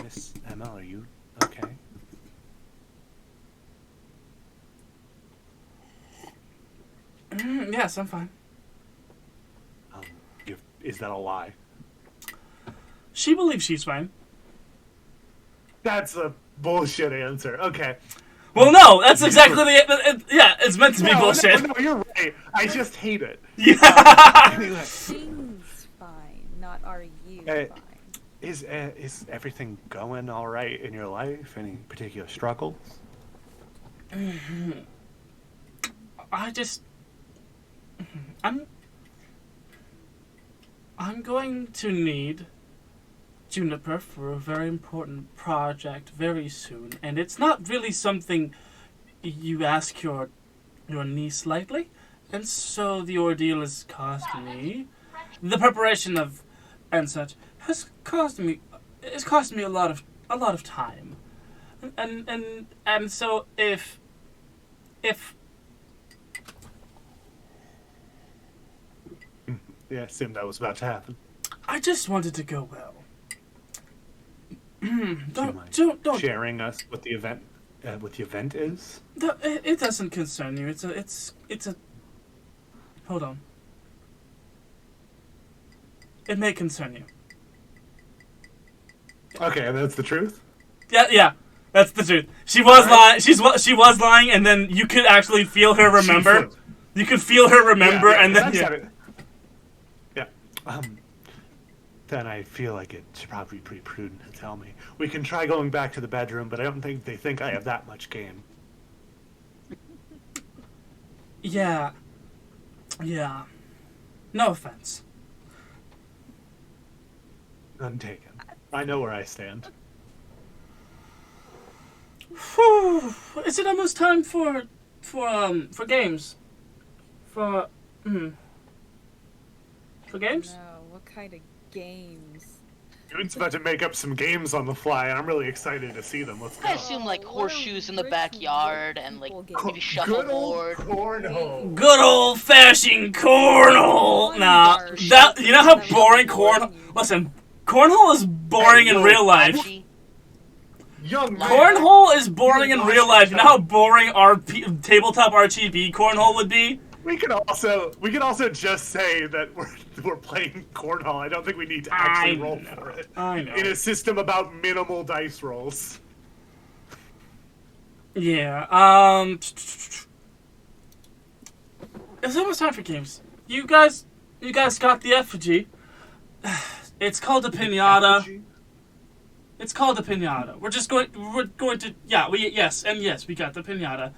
Miss ML, are you okay? Yes, I'm fine. Is that a lie? She believes she's fine. That's a bullshit answer. Okay. Well, no, that's exactly yeah, it's meant to be No, bullshit. No, you're right. I just hate it. Yeah. Anyway, Things fine, not are you Uh, fine. Is everything going all right in your life? Any particular struggles? I'm going to need Juniper for a very important project very soon, and it's not really something you ask your niece lightly, and so the ordeal has cost me. The preparation of and such has cost me a lot of time, and so if yeah, I assumed that was about to happen. I just wanted to go well. Do you mind Don't. sharing us what the event is? It doesn't concern you. It's a. Hold on. It may concern you. Okay, and that's the truth? Yeah. That's the truth. She was lying. She was lying, and then you could actually feel her remember. flipped. You could feel her remember, and then that's yeah. it. Yeah. Then I feel like it should probably be pretty prudent to tell me. We can try going back to the bedroom, but I don't think they think I have that much game. Yeah. No offense. None taken. I know where I stand. Whew. Is it almost time for games? For games? No, what kind of games? June's about to make up some games on the fly, and I'm really excited to see them. Let's go. I assume like what horseshoes in the rich backyard and like people maybe games. Good old shuffleboard. cornhole. Good old fashioned cornhole. Nah, that you know how boring cornhole. Listen, cornhole is boring in real life. Young man. Cornhole is boring in real life. You know how boring our tabletop RGB cornhole would be? We can also just say that we're playing cornhole. I don't think we need to actually roll for it. I know. In a system about minimal dice rolls. Yeah. It's almost time for games. You guys got the effigy. It's called a pinata. It's called a pinata. We're going to yes, we got the pinata.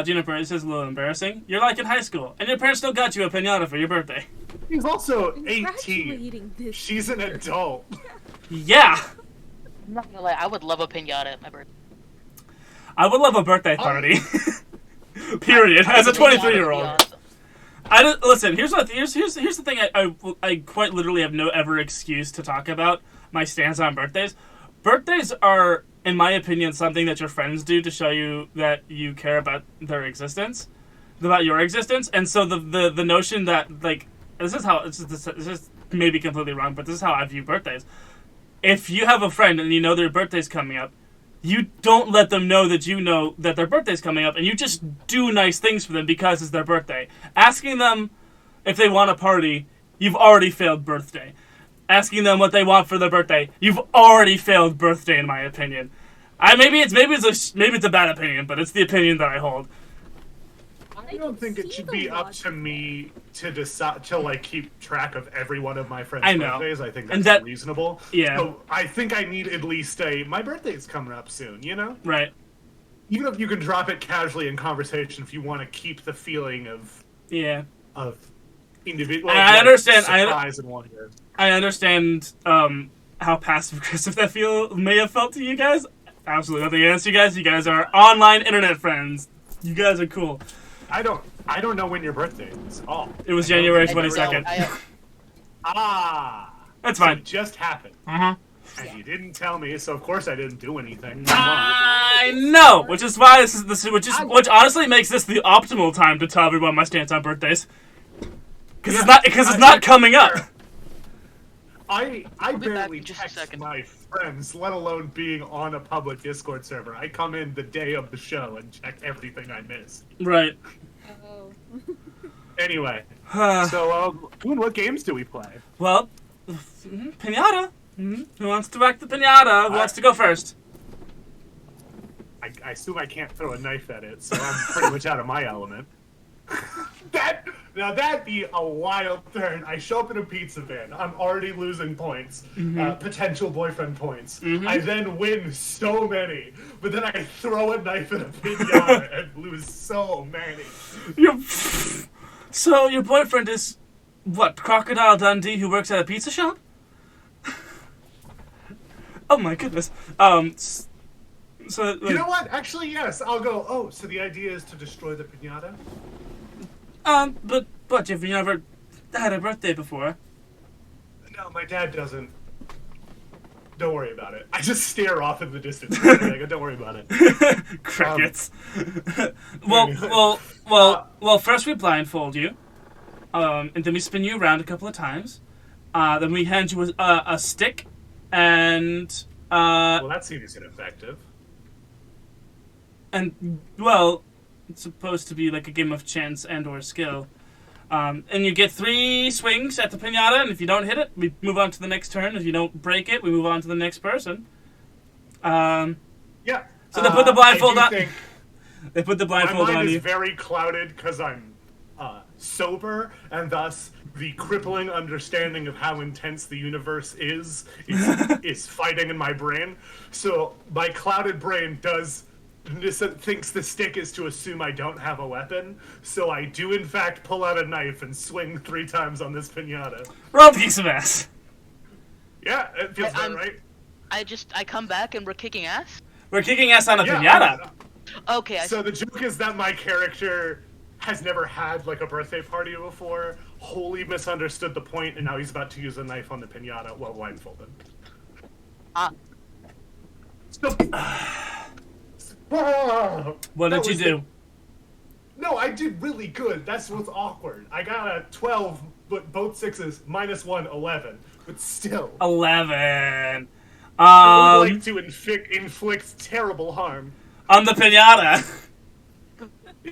Juniper, this is a little embarrassing. You're like in high school, and your parents still got you a pinata for your birthday. He's also 18. Congratulating this She's an adult. Yeah. I'm not gonna lie, I would love a pinata at my birthday. I would love a birthday party. Period. As a 23-year-old. Listen. Here's the thing. I quite literally have no ever excuse to talk about my stance on birthdays. Birthdays are, in my opinion, something that your friends do to show you that you care about their existence, about your existence. And so the notion that like this is maybe completely wrong, but this is how I view birthdays. If you have a friend and you know their birthday's coming up, you don't let them know that you know that their birthday's coming up, and you just do nice things for them because it's their birthday. Asking them if they want a party, you've already failed birthday. Asking them what they want for their birthday, you've already failed birthday, in my opinion. Maybe it's a bad opinion, but it's the opinion that I hold. I don't think it should be up to me to decide to like keep track of every one of my friends' birthdays. I think that's unreasonable. Yeah. So I think I need at least my birthday's coming up soon, you know? Right. Even if you can drop it casually in conversation if you want to keep the feeling of individual I understand surprise and wonder. I understand how passive aggressive that may have felt to you guys. Absolutely nothing against you guys. You guys are online internet friends. You guys are cool. I don't know when your birthday is. Oh. It was January 22nd. That's fine. So it just happened. Uh-huh. And you didn't tell me, so of course I didn't do anything. I know, which is why which honestly makes this the optimal time to tell everyone my stance on birthdays. Because it's not coming up. I barely text my friends, let alone being on a public Discord server. I come in the day of the show and check everything I missed. Right. Oh. Anyway, so what games do we play? Well, pinata. Who wants to rock the pinata? Who wants to go first? I assume I can't throw a knife at it, so I'm pretty much out of my element. That'd be a wild turn. I show up in a pizza van. I'm already losing points, potential boyfriend points. I then win so many, but then I throw a knife at a pinata and lose so many. So your boyfriend is what? Crocodile Dundee, who works at a pizza shop? Oh my goodness. So like, you know what? Actually, yes. I'll go. Oh, so the idea is to destroy the pinata? But have you never had a birthday before? No, my dad doesn't. Don't worry about it. I just stare off in the distance. Don't worry about it. Crickets. Well. First we blindfold you, and then we spin you around a couple of times. Then we hand you a stick, and well, that seems ineffective. And well, it's supposed to be like a game of chance and/or skill. And you get 3 swings at the pinata, and if you don't hit it, we move on to the next turn. If you don't break it, we move on to the next person. Yeah. So they put the blindfold on. They put the blindfold my mind on you. is very clouded because I'm sober, and thus the crippling understanding of how intense the universe is fighting in my brain. So my clouded brain thinks the stick is to assume I don't have a weapon, so I do in fact pull out a knife and swing 3 times on this pinata. Roll to kick some ass. Yeah, it feels about right. I come back and we're kicking ass? We're kicking ass on a Yeah, pinata. Okay, So the joke is that my character has never had like a birthday party before, wholly misunderstood the point, and now he's about to use a knife on the pinata while blindfolded. So, What did you do? No, I did really good. That's what's awkward. I got a 12, but both sixes, -1, 11. But still, 11. I would like to inflict terrible harm. On the pinata.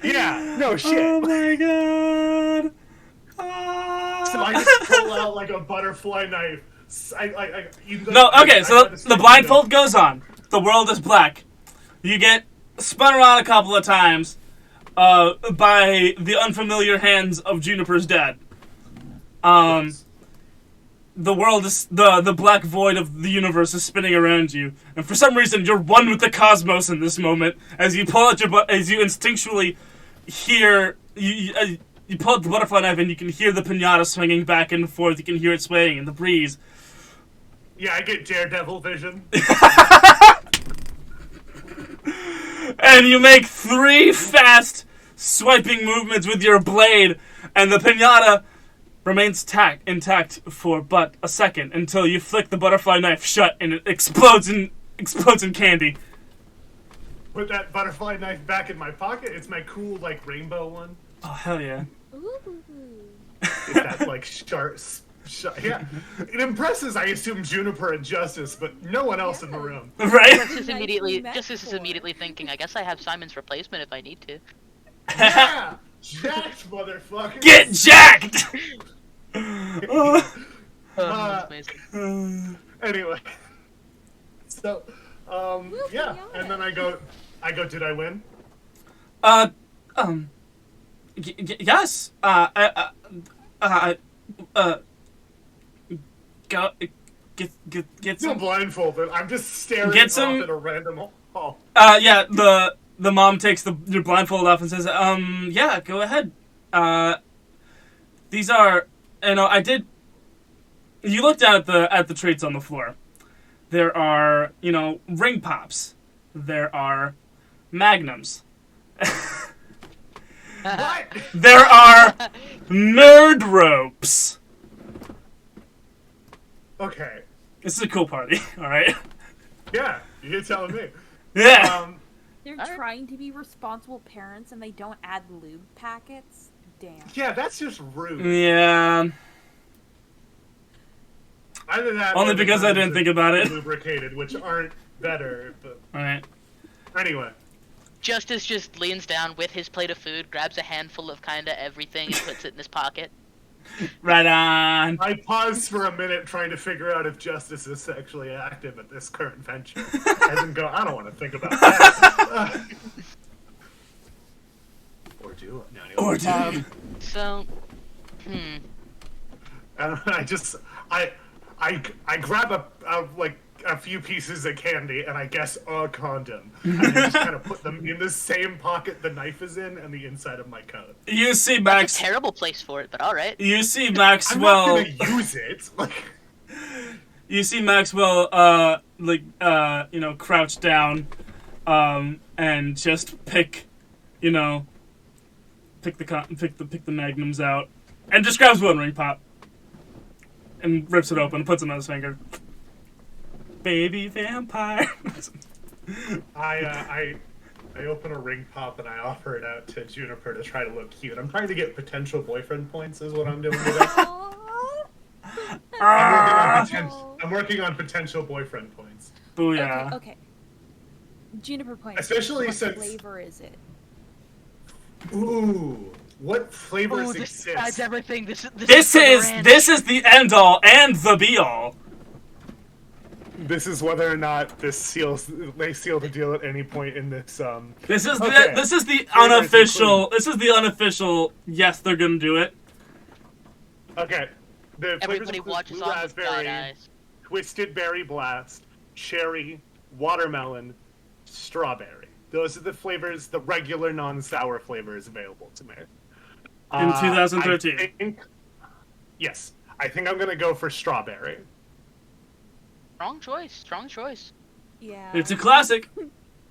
Yeah, no shit. Oh my god. So I just pull out like a butterfly knife. No, okay, so the blindfold goes on. The world is black. You get spun around a couple of times by the unfamiliar hands of Juniper's dad. The world is the black void of the universe is spinning around you, and for some reason you're one with the cosmos in this moment. As you pull out as you instinctually hear you pull out the butterfly knife, and you can hear the pinata swinging back and forth. You can hear it swaying in the breeze. Yeah, I get Daredevil vision. And you make 3 fast swiping movements with your blade, and the pinata remains intact for but a second until you flick the butterfly knife shut and it explodes in candy. Put that butterfly knife back in my pocket. It's my cool like rainbow one. Oh hell yeah! Ooh. It's that like sharp. Yeah, it impresses. I assume Juniper and Justice, but no one else in the room. Right? Justice is immediately thinking, I guess I have Simon's replacement if I need to. Yeah, jacked motherfucker. Get jacked! That's amazing. Anyway, so yeah, and then I go. Did I win? Yes. Go get Still some. blindfolded. I'm just staring Get off some- at a random hall. Yeah. The mom takes your blindfold off and says, yeah, go ahead. These are, I did. You look down at the treats on the floor. There are, ring pops. There are magnums. What? There are nerd ropes. Okay. This is a cool party, all right? Yeah, you're telling me. Yeah. They're trying to be responsible parents and they don't add lube packets? Damn. Yeah, that's just rude. Yeah. Either that Only or the because I didn't ones think about it. Lubricated, which aren't better, but All right. anyway. Justice just leans down with his plate of food, grabs a handful of kinda everything, and puts it in his pocket. Right on. I paused for a minute trying to figure out if Justice is sexually active at this current venture. I didn't go, I don't want to think about that. Or do it. No, anyway. Or do So, And I grab a few pieces of candy and I guess a condom. And I just kind of put them in the same pocket the knife is in and the inside of my coat. You see Max. terrible place for it, but alright. You see I'm Maxwell. not gonna use it. You see Maxwell, crouch down, and just pick the magnums out, and just grabs one ring pop, and rips it open, and puts it on his finger. Baby vampire. I open a ring pop and I offer it out to Juniper to try to look cute. I'm trying to get potential boyfriend points is what I'm doing today. I'm working on potential boyfriend points. Booyah. Okay. Juniper points. Especially what since- flavor is it? Ooh, what flavors Ooh, this exist? decides everything. This This is ranch. the end all and the be all. This is whether or not they seal the deal at any point in this. This is Okay. the unofficial. This is the unofficial. Yes, they're gonna do it. Okay. The flavors Everybody include watches blue on with side raspberry, eyes. twisted berry blast, cherry, watermelon, strawberry. Those are the flavors, the regular non-sour flavors available to me. In 2013. Yes, I think I'm gonna go for strawberry. Strong choice. Yeah. It's a classic.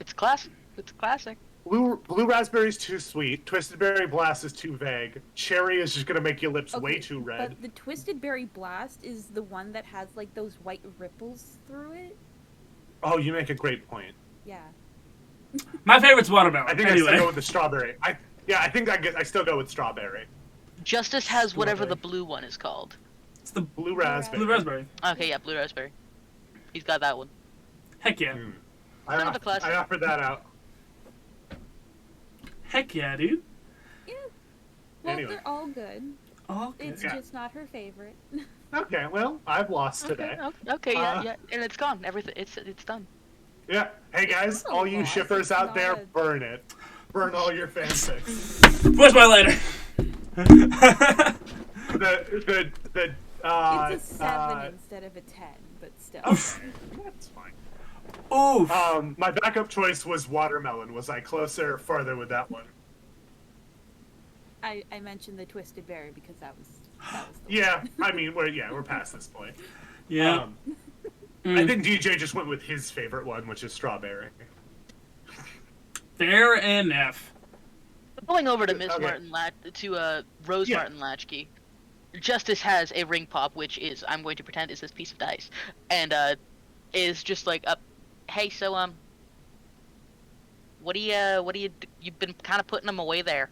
It's classic. It's classic. Blue raspberry's too sweet. Twisted berry blast is too vague. Cherry is just gonna make your lips way too red. But the Twisted Berry Blast is the one that has like those white ripples through it. Oh, you make a great point. Yeah. My favorite's watermelon. I think I anyway. still go with the strawberry. I think I still go with strawberry. Justice has whatever the blue one is called. It's the Blue raspberry. blue raspberry. Okay, yeah, blue raspberry. He's got that one. Heck yeah. Kind of a classic. I offered that out. Heck yeah, dude. Yeah. Well, Anyway. they're all good. Oh, It's Yeah. just not her favorite. Okay, well, I've lost today. Okay, yeah, and it's gone. Everything, it's done. Yeah. Hey guys, all you loss. shippers It's out not there, a- burn it. Burn all your fanfics. Where's my lighter? It's a 7 instead of a 10, but still. That's fine. Oof. My backup choice was watermelon. Was I closer or farther with that one? I mentioned the Twisted Berry because that was the Yeah, I mean, we're past this point. yeah. I think DJ just went with his favorite one, which is strawberry. Fair enough. Going over to Miss Okay. Rose Yeah. Martin Latchkey. Justice has a ring pop, which is I'm going to pretend is this piece of dice, and is just like hey, so what do you you've been kind of putting them away there?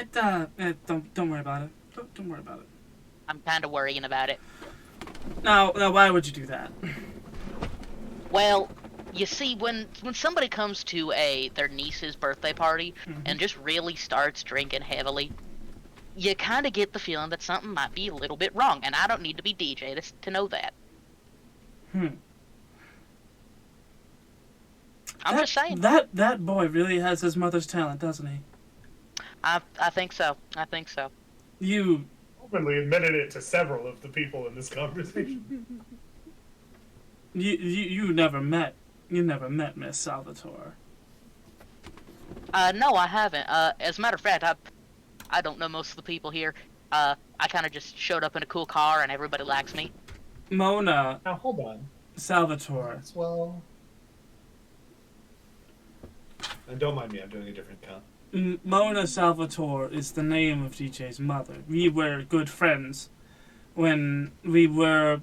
Don't worry about it. Don't worry about it. I'm kind of worrying about it. Now, why would you do that? Well, you see, when somebody comes to their niece's birthday party and just really starts drinking heavily, you kind of get the feeling that something might be a little bit wrong, and I don't need to be DJ to know that. I'm just saying. That boy really has his mother's talent, doesn't he? I think so. I think so. You Openly admitted it to several of the people in this conversation. you never met Miss Salvatore. No, I haven't. As a matter of fact, I don't know most of the people here. I kind of just showed up in a cool car and everybody likes me. Mona Now hold on. Salvatore. Well, and don't mind me. I'm doing a different count. Mona Salvatore is the name of DJ's mother. We were good friends when we were.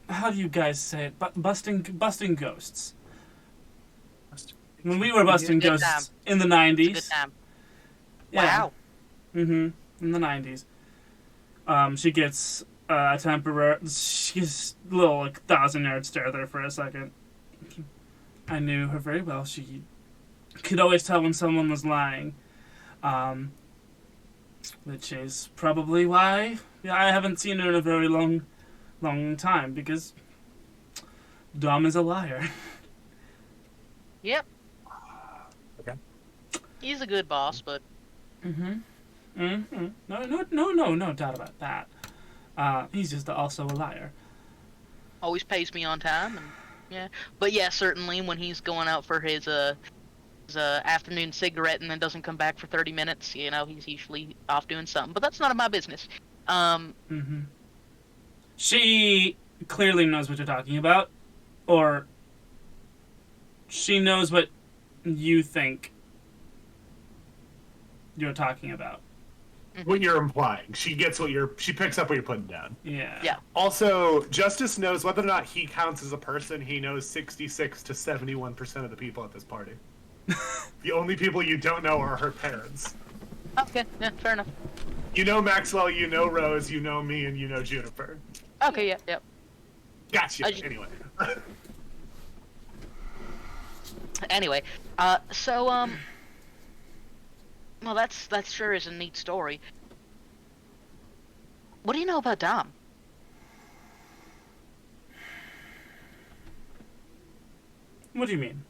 How do you guys say it? Busting ghosts. When we were busting Good ghosts in the It's a 90s. good time. Yeah. Wow. In the 90s. She gets a temporary. She's a little 1,000-yard stare there for a second. I knew her very well. She could always tell when someone was lying. Which is probably why I haven't seen her in a very long time, because Dom is a liar. Yep. Okay. He's a good boss, but No doubt about that. He's just also a liar. always pays me on time. And yeah, but yeah, certainly when he's going out for his afternoon cigarette and then doesn't come back for 30 minutes, you know, he's usually off doing something. But that's none of my business. She clearly knows what you're talking about, or she knows what you think you're talking about. What you're implying. She gets she picks up what you're putting down. Yeah. Yeah. Also, Justice knows whether or not he counts as a person. He knows 66 to 71% of the people at this party. The only people you don't know are her parents. Okay, yeah, fair enough. You know Maxwell, you know Rose, you know me, and you know Juniper. Okay, yeah, yeah. Gotcha. I ju- Anyway. Anyway, well, that sure is a neat story. What do you know about Dom? What do you mean?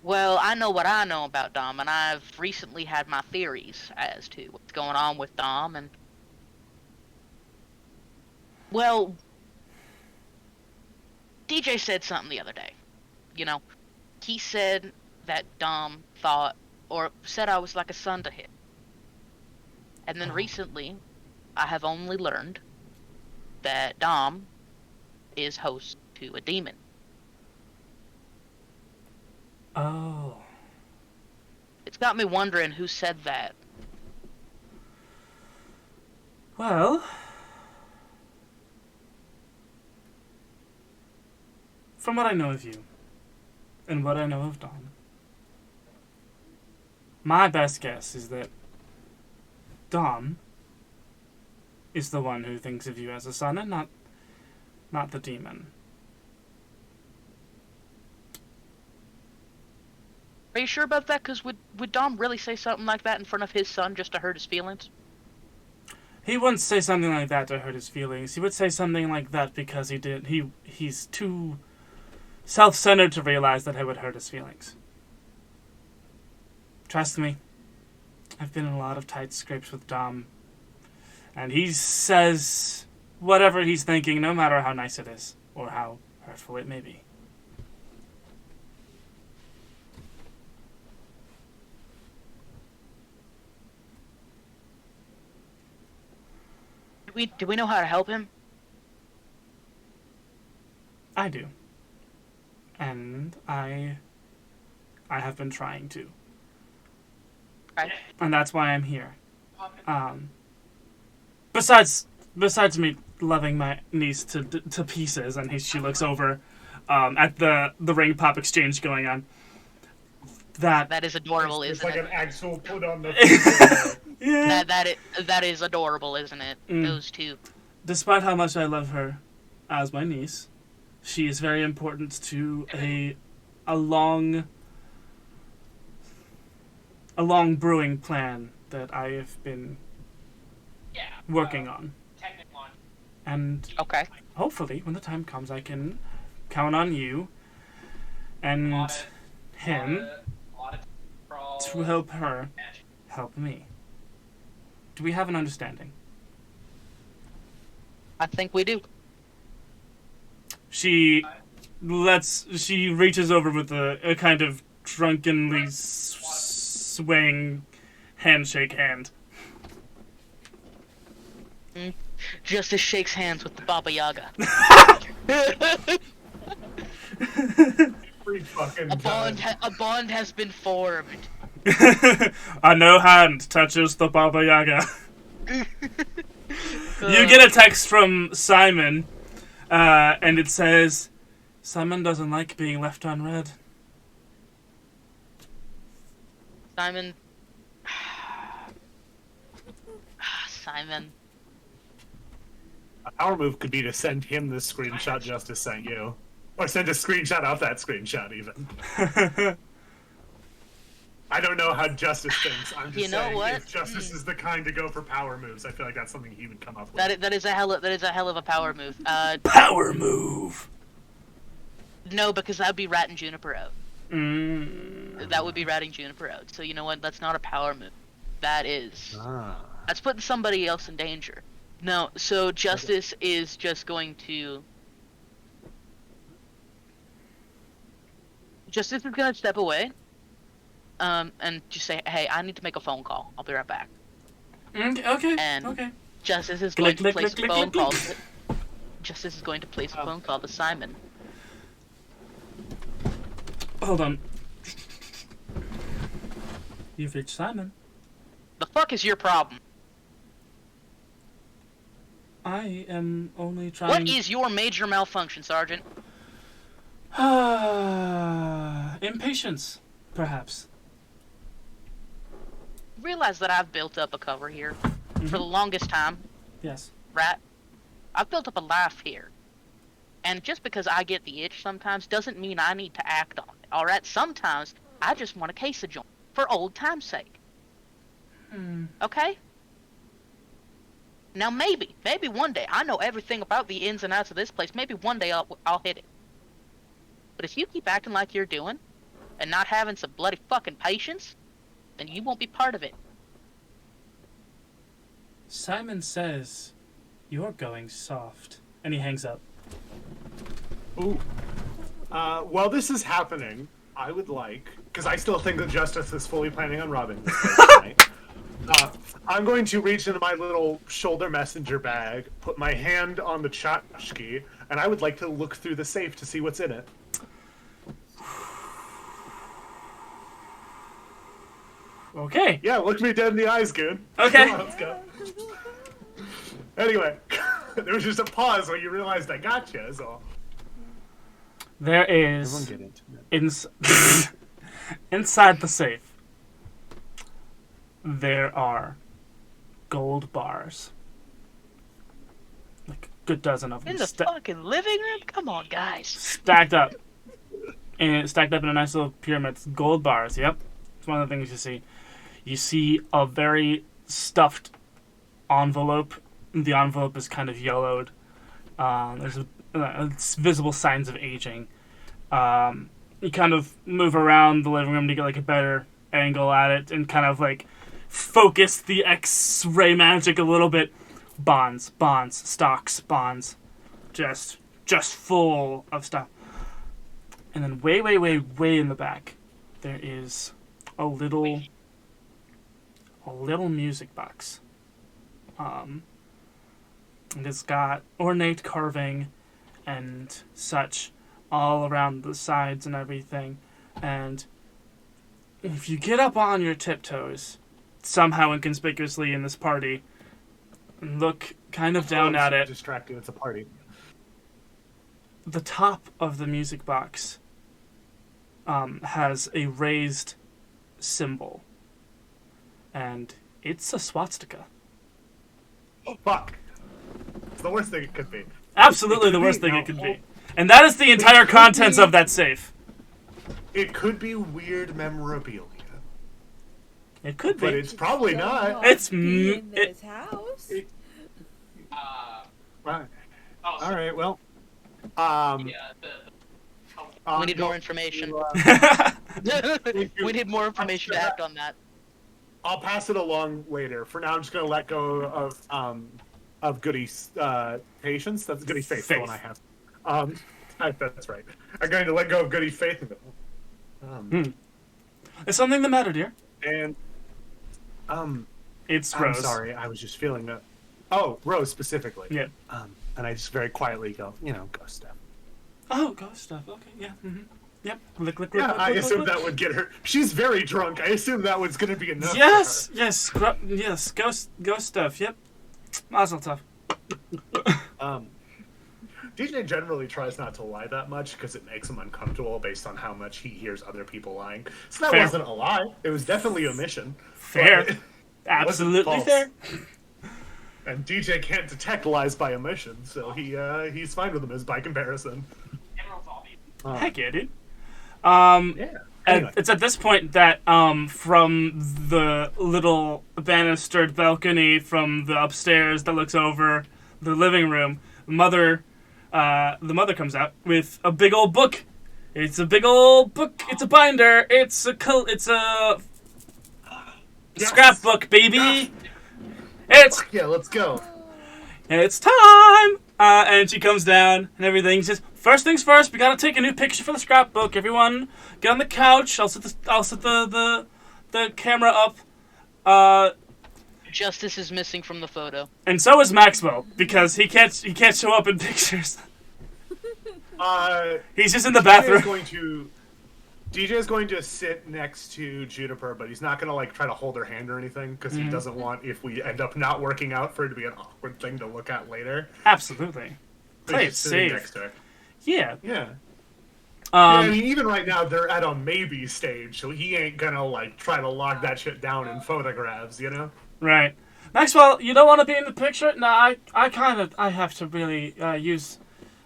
Well, I know what I know about Dom, and I've recently had my theories as to what's going on with Dom, and... Well, DJ said something the other day. You know, he said that Dom thought, or said I was like a son to him. And then recently, I have only learned that Dom is host to a demon. Oh. It's got me wondering who said that. Well, from what I know of you, and what I know of Dom, my best guess is that Dom is the one who thinks of you as a son, and not the demon. Are you sure about that? Because would Dom really say something like that in front of his son just to hurt his feelings? He wouldn't say something like that to hurt his feelings. He would say something like that because he's too self-centered to realize that it would hurt his feelings. Trust me, I've been in a lot of tight scrapes with Dom, and he says whatever he's thinking, no matter how nice it is, or how hurtful it may be. Do we know how to help him? I do. And I have been trying to. Right. And that's why I'm here. Besides me loving my niece to pieces, and she looks over at the ring pop exchange going on. That is adorable, It's isn't like it? an actual put on the. Yeah. That is adorable, isn't it? Those two. Despite how much I love her as my niece, she is very important to a long brewing plan that I have been working on. And Okay. hopefully, when the time comes, I can count on you and him to help her help me. Do we have an understanding? I think we do. She reaches over with a kind of drunkenly swaying handshake hand. Justice shakes hands with the Baba Yaga. Every fucking A time. bond has been formed. No hand touches the Baba Yaga. You get a text from Simon, and it says, Simon doesn't like being left unread. Simon. Simon. A power move could be to send him the screenshot Justice sent you. Or send a screenshot of that screenshot, even. I don't know how Justice thinks. I'm just You know saying, what? if Justice is the kind to go for power moves, I feel like that's something he would come up with. That is a hell of a power move. Power move! No, because that would be ratting Juniper out. Mm. That would be ratting Juniper out. So you know what? That's not a power move. That is. Ah. That's putting somebody else in danger. No, so Justice is just going to. Justice is gonna step away. And just say, hey, I need to make a phone call. I'll be right back. Okay. And okay. Justice is going to place a phone call. click. Justice is going to place a phone call to Simon. Hold on. You've reached Simon. The fuck is your problem? I am only trying. What is your major malfunction, Sergeant? Impatience, perhaps. Realize that I've built up a cover here for the longest time, Yes. right? I've built up a life here. And just because I get the itch sometimes doesn't mean I need to act on it, alright? Sometimes I just want a case of joint for old time's sake. Okay? Now maybe one day, I know everything about the ins and outs of this place, maybe one day I'll hit it. But if you keep acting like you're doing, and not having some bloody fucking patience, then you won't be part of it. Simon says you're going soft. And he hangs up. Ooh. While this is happening, I would like, because I still think that Justice is fully planning on robbing this place tonight. I'm going to reach into my little shoulder messenger bag, put my hand on the tchotchke, and I would like to look through the safe to see what's in it. Okay. Yeah, look me dead in the eyes, Goon. Okay. Come on, let's go. Anyway, there was just a pause when you realized I got you, is all. There Everyone is get into it. inside the safe. There are gold bars, like a good dozen of them, In the fucking living room? Come on, guys. stacked up, and stacked up in a nice little pyramid. Gold bars. Yep, it's one of the things you see. You see a very stuffed envelope. The envelope is kind of yellowed. There's it's visible signs of aging. You kind of move around the living room to get like a better angle at it and kind of like focus the X-ray magic a little bit. Bonds, stocks, bonds, just full of stuff. And then way in the back, there is a little music box. And it's got ornate carving and such all around the sides and everything. And if you get up on your tiptoes, somehow inconspicuously in this party, and look kind of down at it, Distracting, it's a party. the top of the music box has a raised symbol. And it's a swastika. Oh, fuck. It's the worst thing it could be. Absolutely the worst thing it could be. And that is the entire contents of that safe. It could be weird memorabilia. It could But be. it's probably not. It's in this house. Right. All right, well. We need more information. We need more information to act on that. I'll pass it along later. For now, I'm just going to let go of Goody's patience. That's Goody's faith, the one I have. That's right. I'm going to let go of Goody's faith. Is something the matter, dear? And It's I'm Rose. sorry. I was just feeling that. Oh, Rose specifically. Yeah. And I just very quietly go, ghost stuff. Oh, ghost stuff. Okay, yeah. Mm-hmm. Yep. Lick, Yeah, I lick, assumed lick. that would get her. She's very drunk. I assumed that was going to be enough. Yes, yes, yes. Ghost stuff. Yep. Mazel tov. DJ generally tries not to lie that much because it makes him uncomfortable based on how much he hears other people lying. So that Fair. wasn't a lie. It was definitely omission. Fair. But it Absolutely wasn't fair. false. And DJ can't detect lies by omission, so he's fine with them as by comparison. Heck yeah, dude. Yeah. Anyway. It's at this point that from the little banistered balcony from the upstairs that looks over the living room, the mother comes out with a big old book. It's a big old book. It's a binder. It's a scrapbook, baby. Yeah, let's go. It's time. And she comes down and everything. She says, "First things first, we gotta take a new picture for the scrapbook. Everyone, get on the couch. I'll set the camera up. Justice is missing from the photo. And so is Maxwell because he can't show up in pictures. He's just in the bathroom. DJ is going to sit next to Juniper, but he's not going to like try to hold her hand or anything because he doesn't want, if we end up not working out, for it to be an awkward thing to look at later. Absolutely. Play it He's sitting safe. next to her. Yeah. Yeah. Yeah, I mean, even right now, they're at a maybe stage, so he ain't gonna, like, try to log that shit down in photographs, you know? Right. Maxwell, you don't want to be in the picture? No, I have to really use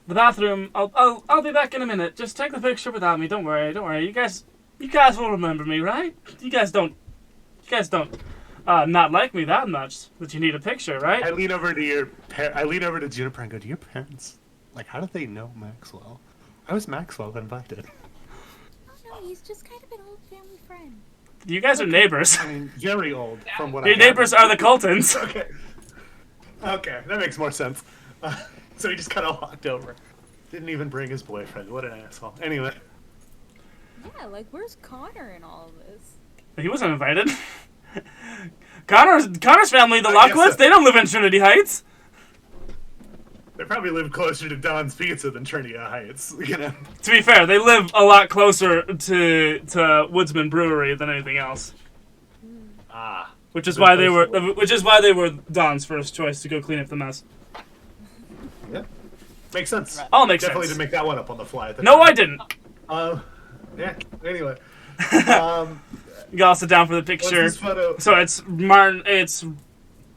the bathroom. I'll be back in a minute. Just take the picture without me. Don't worry. You guys will remember me, right? You guys don't not like me that much that you need a picture, right? I lean over to Juniper and go, "Do your parents, like, how did they know Maxwell? How is Maxwell invited?" Oh no, he's just kind of an old family friend. You guys are neighbors. I mean, very old, from what Your neighbors are the Coltons. Okay, that makes more sense. So he just kind of walked over. Didn't even bring his boyfriend. What an asshole. Anyway. Yeah, like where's Connor in all of this? He wasn't invited. Connor's family, the I guess Lockwoods, so. they don't live in Trinity Heights. They probably live closer to Don's Pizza than Trinity Heights, you know. To be fair, they live a lot closer to Woodsman Brewery than anything else. Ah. Which is Good why they were place to live. which is why they were Don's first choice to go clean up the mess. Yeah. Makes sense. Right. All makes Definitely sense. didn't make that one up on the fly. At the No, time. I didn't. Yeah. Anyway. You gotta sit down for the What's picture. this photo? So it's Martin, it's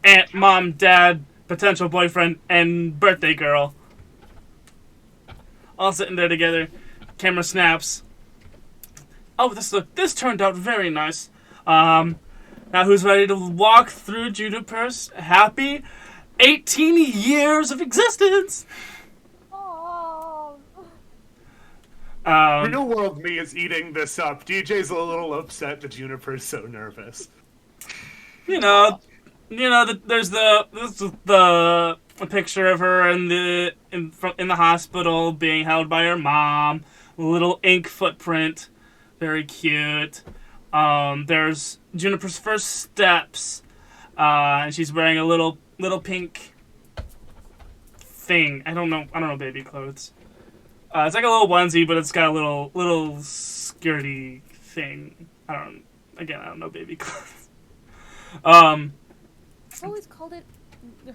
aunt, mom, dad, potential boyfriend, and birthday girl. All sitting there together. Camera snaps. Oh, this turned out very nice. Now who's ready to walk through Juniper's happy 18 years of existence? Oh. Real world me is eating this up. DJ's a little upset that Juniper's so nervous. There's the picture of her in the hospital being held by her mom. A little ink footprint, very cute. There's Juniper's first steps, and she's wearing a little pink thing. I don't know baby clothes. It's like a little onesie, but it's got a little skirty thing. I don't know baby clothes. I've always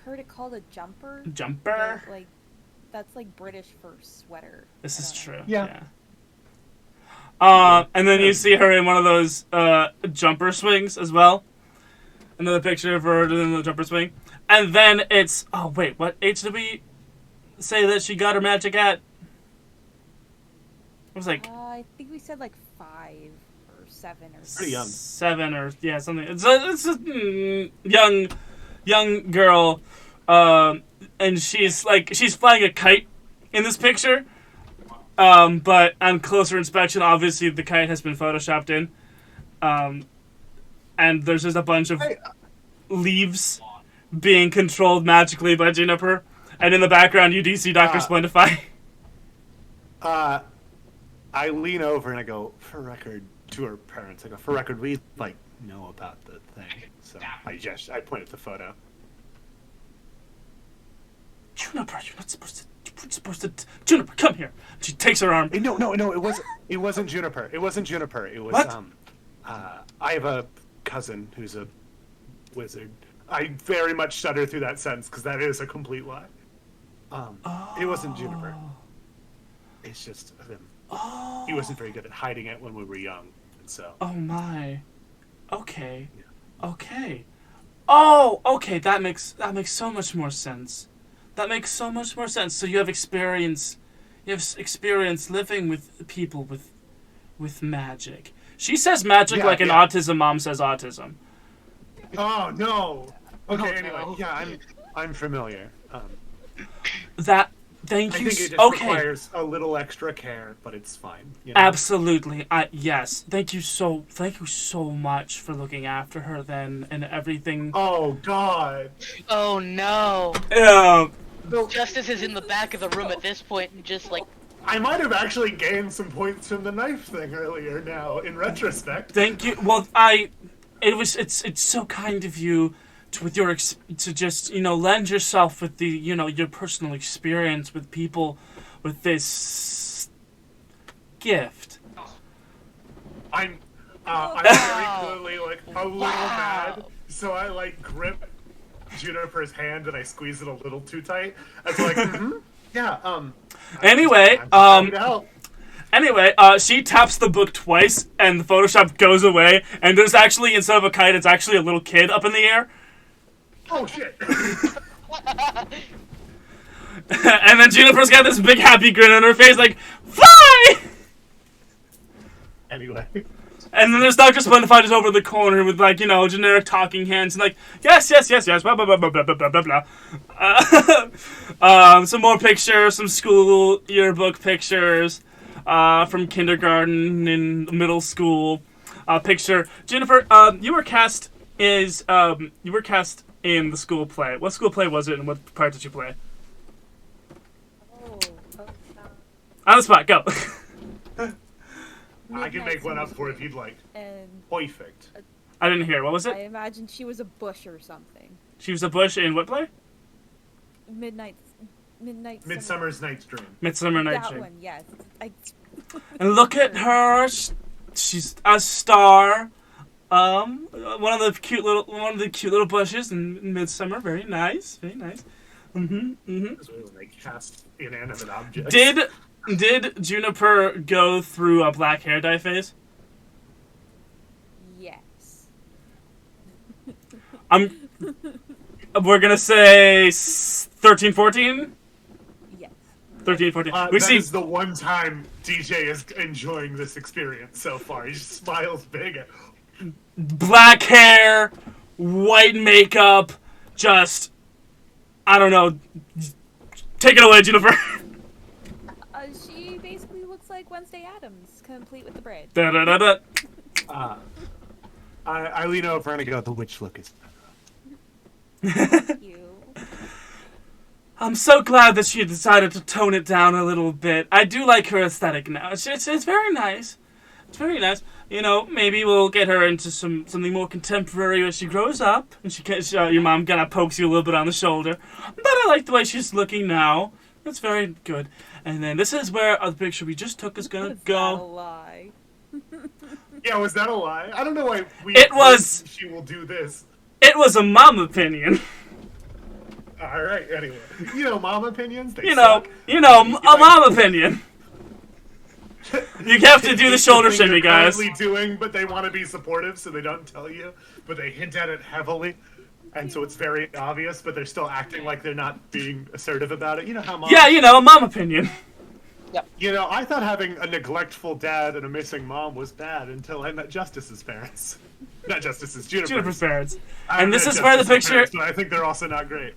heard it called a jumper. Jumper. But, like, that's like British for sweater. This I is don't true. know. Yeah. And then you see her in one of those jumper swings as well. Another picture of her in the jumper swing. And then it's... Oh, wait. What age did we say that she got her magic at? It was like I think we said like 5 or 7 or Pretty young. 7 or... Yeah, something. It's a young girl. And she's flying a kite in this picture. But on closer inspection, obviously the kite has been photoshopped in. And there's just a bunch of leaves being controlled magically by Juniper. And in the background, you do see Dr. Splendify. I lean over and I go, for record, to her parents. I go, for record, we, know about the thing. So I point at the photo. Juniper, you're not supposed to... Juniper, come here. She takes her arm. No, it wasn't Juniper. It wasn't Juniper. It was, What? I have a cousin who's a wizard. I very much shudder through that sentence because that is a complete lie. It wasn't Juniper. It's just him. He wasn't very good at hiding it when we were young, and so. Oh, my. Okay. Okay. Oh, okay, that makes so much more sense. That makes so much more sense. So you have experience living with people with magic. She says magic like an autism mom says autism. Oh no. Okay. Oh, Anyway. no. Yeah, I'm familiar. Thank I you. think it just Okay. requires a little extra care, but it's fine. You know? Absolutely. Yes. Thank you so much for looking after her then and everything. Oh God. Oh no. Yeah. Justice is in the back of the room at this point and just like, I might have actually gained some points from the knife thing earlier. Now, in retrospect. Thank you. Well, it's so kind of you to just lend yourself with the your personal experience with people with this gift. I'm Wow. very clearly a little Wow. mad, so I grip Juniper's hand and I squeeze it a little too tight. It's like, yeah. Anyway, I'm to help. Anyway, she taps the book twice, and the Photoshop goes away, and there's actually, instead of a kite, it's actually a little kid up in the air. Oh shit. And then Juniper's got this big happy grin on her face, like, fly! Anyway. And then there's Dr. Splendify just over the corner with, generic talking hands, and yes, blah, blah, blah, blah, blah, blah, blah, blah. Some more pictures, some school yearbook pictures, from kindergarten and middle school. Picture. Juniper, you were cast in the school play. What school play was it, and what part did you play? On the spot, go. I can make one up for if you'd like. And Perfect. I didn't hear. What was I it? imagined she was a bush or something. She was a bush in what play? Midnight. Midsummer's Night's Dream. Midsummer Night's That Dream. one, yes. I. And look at her. She's a star. One of the cute little bushes in Midsummer. Very nice. Very nice. That's when they cast inanimate objects. Did Juniper go through a black hair dye phase? Yes. We're gonna say 13, 14? Yes. 13, 14. That We see is the one time DJ is enjoying this experience so far. He just smiles big. black hair, white makeup, just, I don't know. Take it away, Juniper. She basically looks like Wednesday Addams, complete with the braid. Da, da, da, da. I lean over and I go, the witch look is You. I'm so glad that she decided to tone it down a little bit. I do like her aesthetic now. It's very nice. It's very nice. You know, maybe we'll get her into something more contemporary as she grows up, and she gets, your mom kind of pokes you a little bit on the shoulder. But I like the way she's looking now. It's very good. And then this is where the picture we just took is gonna Was that a go. lie? Yeah, was that a lie? I don't know why It was- she will do this. It was a mom opinion. All right, anyway. You know, mom opinions, they You know, suck. a mom opinion. You have to do the shoulder It's the thing shimmy, you're guys. currently doing, but they want to be supportive, so they don't tell you, but they hint at it heavily. And so it's very obvious, but they're still acting like they're not being assertive about it. You know how mom... Yeah, a mom opinion. You know, I thought having a neglectful dad and a missing mom was bad until I met Justice's parents. Not Justice's, Juniper's. Juniper's parents. I And this met is where the Justice's picture... parents, but I think they're also not great.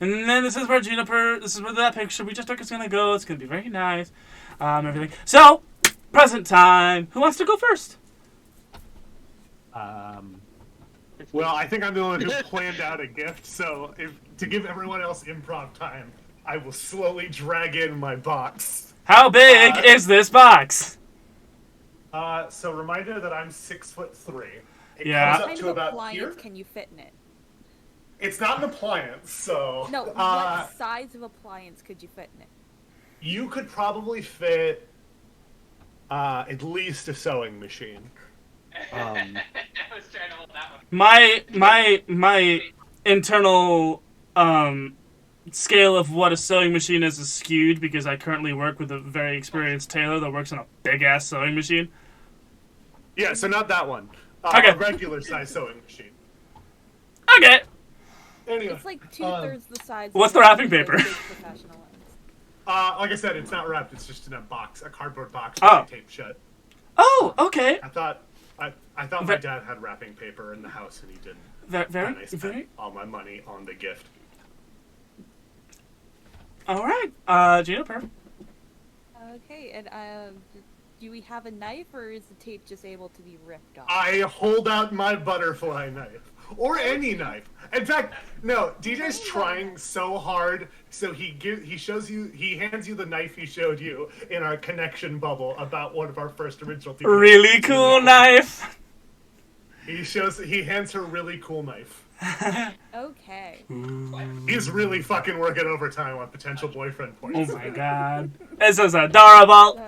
And then this is where that picture we just took is gonna go. It's gonna be very nice. Everything. So, present time. Who wants to go first? Well, I think I'm the one who planned out a gift, so to give everyone else improv time, I will slowly drag in my box. How big is this box? So reminder that I'm 6'3". It Yeah. comes What up kind to of about appliance here. can you fit in it? It's not an appliance, so No, what size of appliance could you fit in it? you could probably fit at least a sewing machine. I was trying to hold that one. My internal scale of what a sewing machine is skewed because I currently work with a very experienced tailor that works on a big ass sewing machine. Yeah, so not that one. Okay. A regular size sewing machine. Okay. Anyway, It's like 2/3 the size. What's of the wrapping those paper? big professional ones. like I said, it's not wrapped. It's just in a box, a cardboard box Oh. with taped shut. Oh, okay. I thought my dad had wrapping paper in the house, and he didn't. Very, And I spent very. all my money on the gift. All right. Juniper. Okay, and do we have a knife, or is the tape just able to be ripped off? I hold out my butterfly knife. Or any knife. In fact, no, DJ's trying so hard, so he hands you the knife he showed you in our connection bubble about one of our first original people. Really cool knife. He hands her a really cool knife. Okay. He's really fucking working overtime on potential boyfriend Oh points. my god. This is adorable.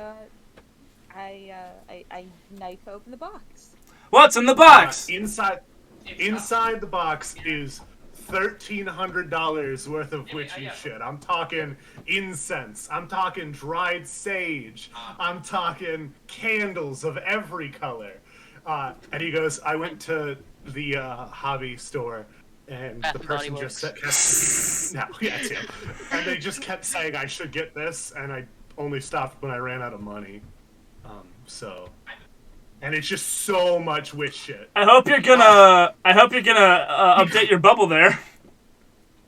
I knife open the box. What's in the box? Inside the box is $1,300 worth of witchy shit. I'm talking incense. I'm talking dried sage. I'm talking candles of every color. And he goes, I went to the hobby store, and Bath the and Body person just Works. said, no, yeah, too. And they just kept saying I should get this, and I only stopped when I ran out of money. And it's just so much witch shit. I hope you're gonna update your bubble there.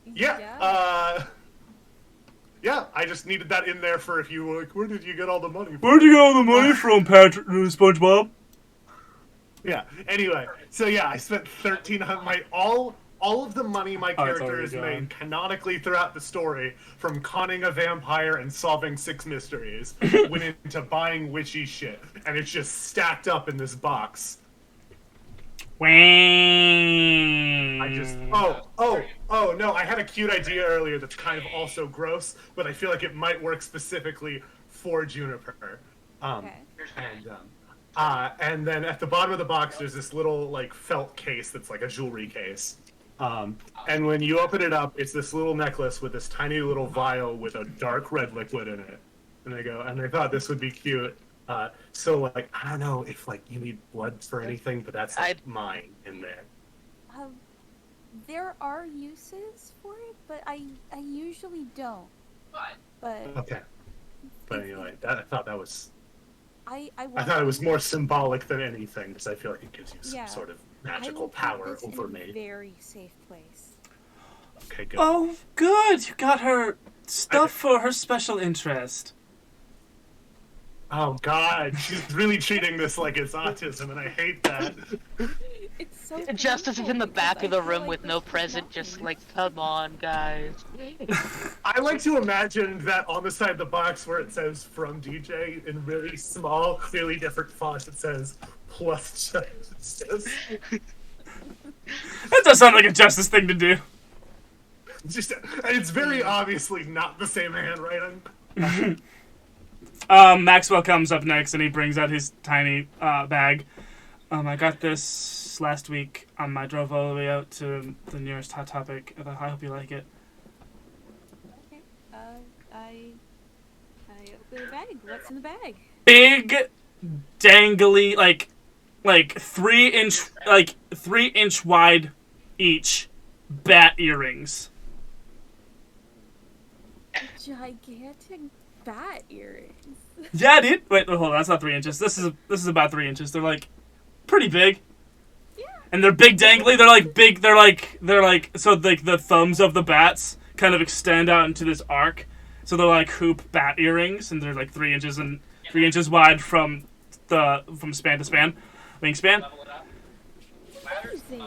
Yeah, I just needed that in there for if you were like, where did you get all the money from? Where'd you get all the money from, Patrick SpongeBob? Yeah, anyway, so yeah, I spent $1,300, all of the money my it's character already has gone. made canonically throughout the story, from conning a vampire and solving 6 mysteries, went into buying witchy shit, and it's just stacked up in this box. I just no, I had a cute idea earlier that's kind of also gross, but I feel like it might work specifically for Juniper. Okay. And then at the bottom of the box there's this little like felt case that's like a jewelry case. And when you open it up, it's this little necklace with this tiny little vial with a dark red liquid in it. And I thought this would be cute. So like I don't know if like you need blood for anything, but that's like mine in there. There are uses for it, but I usually don't. But Okay. But anyway, I thought that was. I thought it was more symbolic than anything because I feel like it gives you some Yeah. sort of I magical will put power this over in a me. very safe place. Okay, good. Oh, good. You got her stuff for her special interest. Oh God, she's really treating this like it's autism, and I hate that. It's so Justice is in the painful back because of the I feel room like with this no is present, nothing. just like, come on, guys. I like to imagine that on the side of the box where it says "From DJ" in really small, clearly different font, it says "Plus Justice." That does sound like a Justice thing to do. Just, it's very obviously not the same handwriting. Maxwell comes up next and he brings out his tiny bag. I got this last week. I drove all the way out to the nearest Hot Topic. I hope you like it. Okay. I open the bag. What's in the bag? Big, dangly, like 3-inch wide each bat earrings. Gigantic bat earrings. Yeah, dude. Wait, hold on. That's not 3 inches. This is about 3 inches. They're like pretty big. Yeah. And they're big dangly. They're like big. They're like so like the thumbs of the bats kind of extend out into this arc. So they're like hoop bat earrings, and they're like 3 inches and 3 inches wide from span to span, wingspan. Amazing.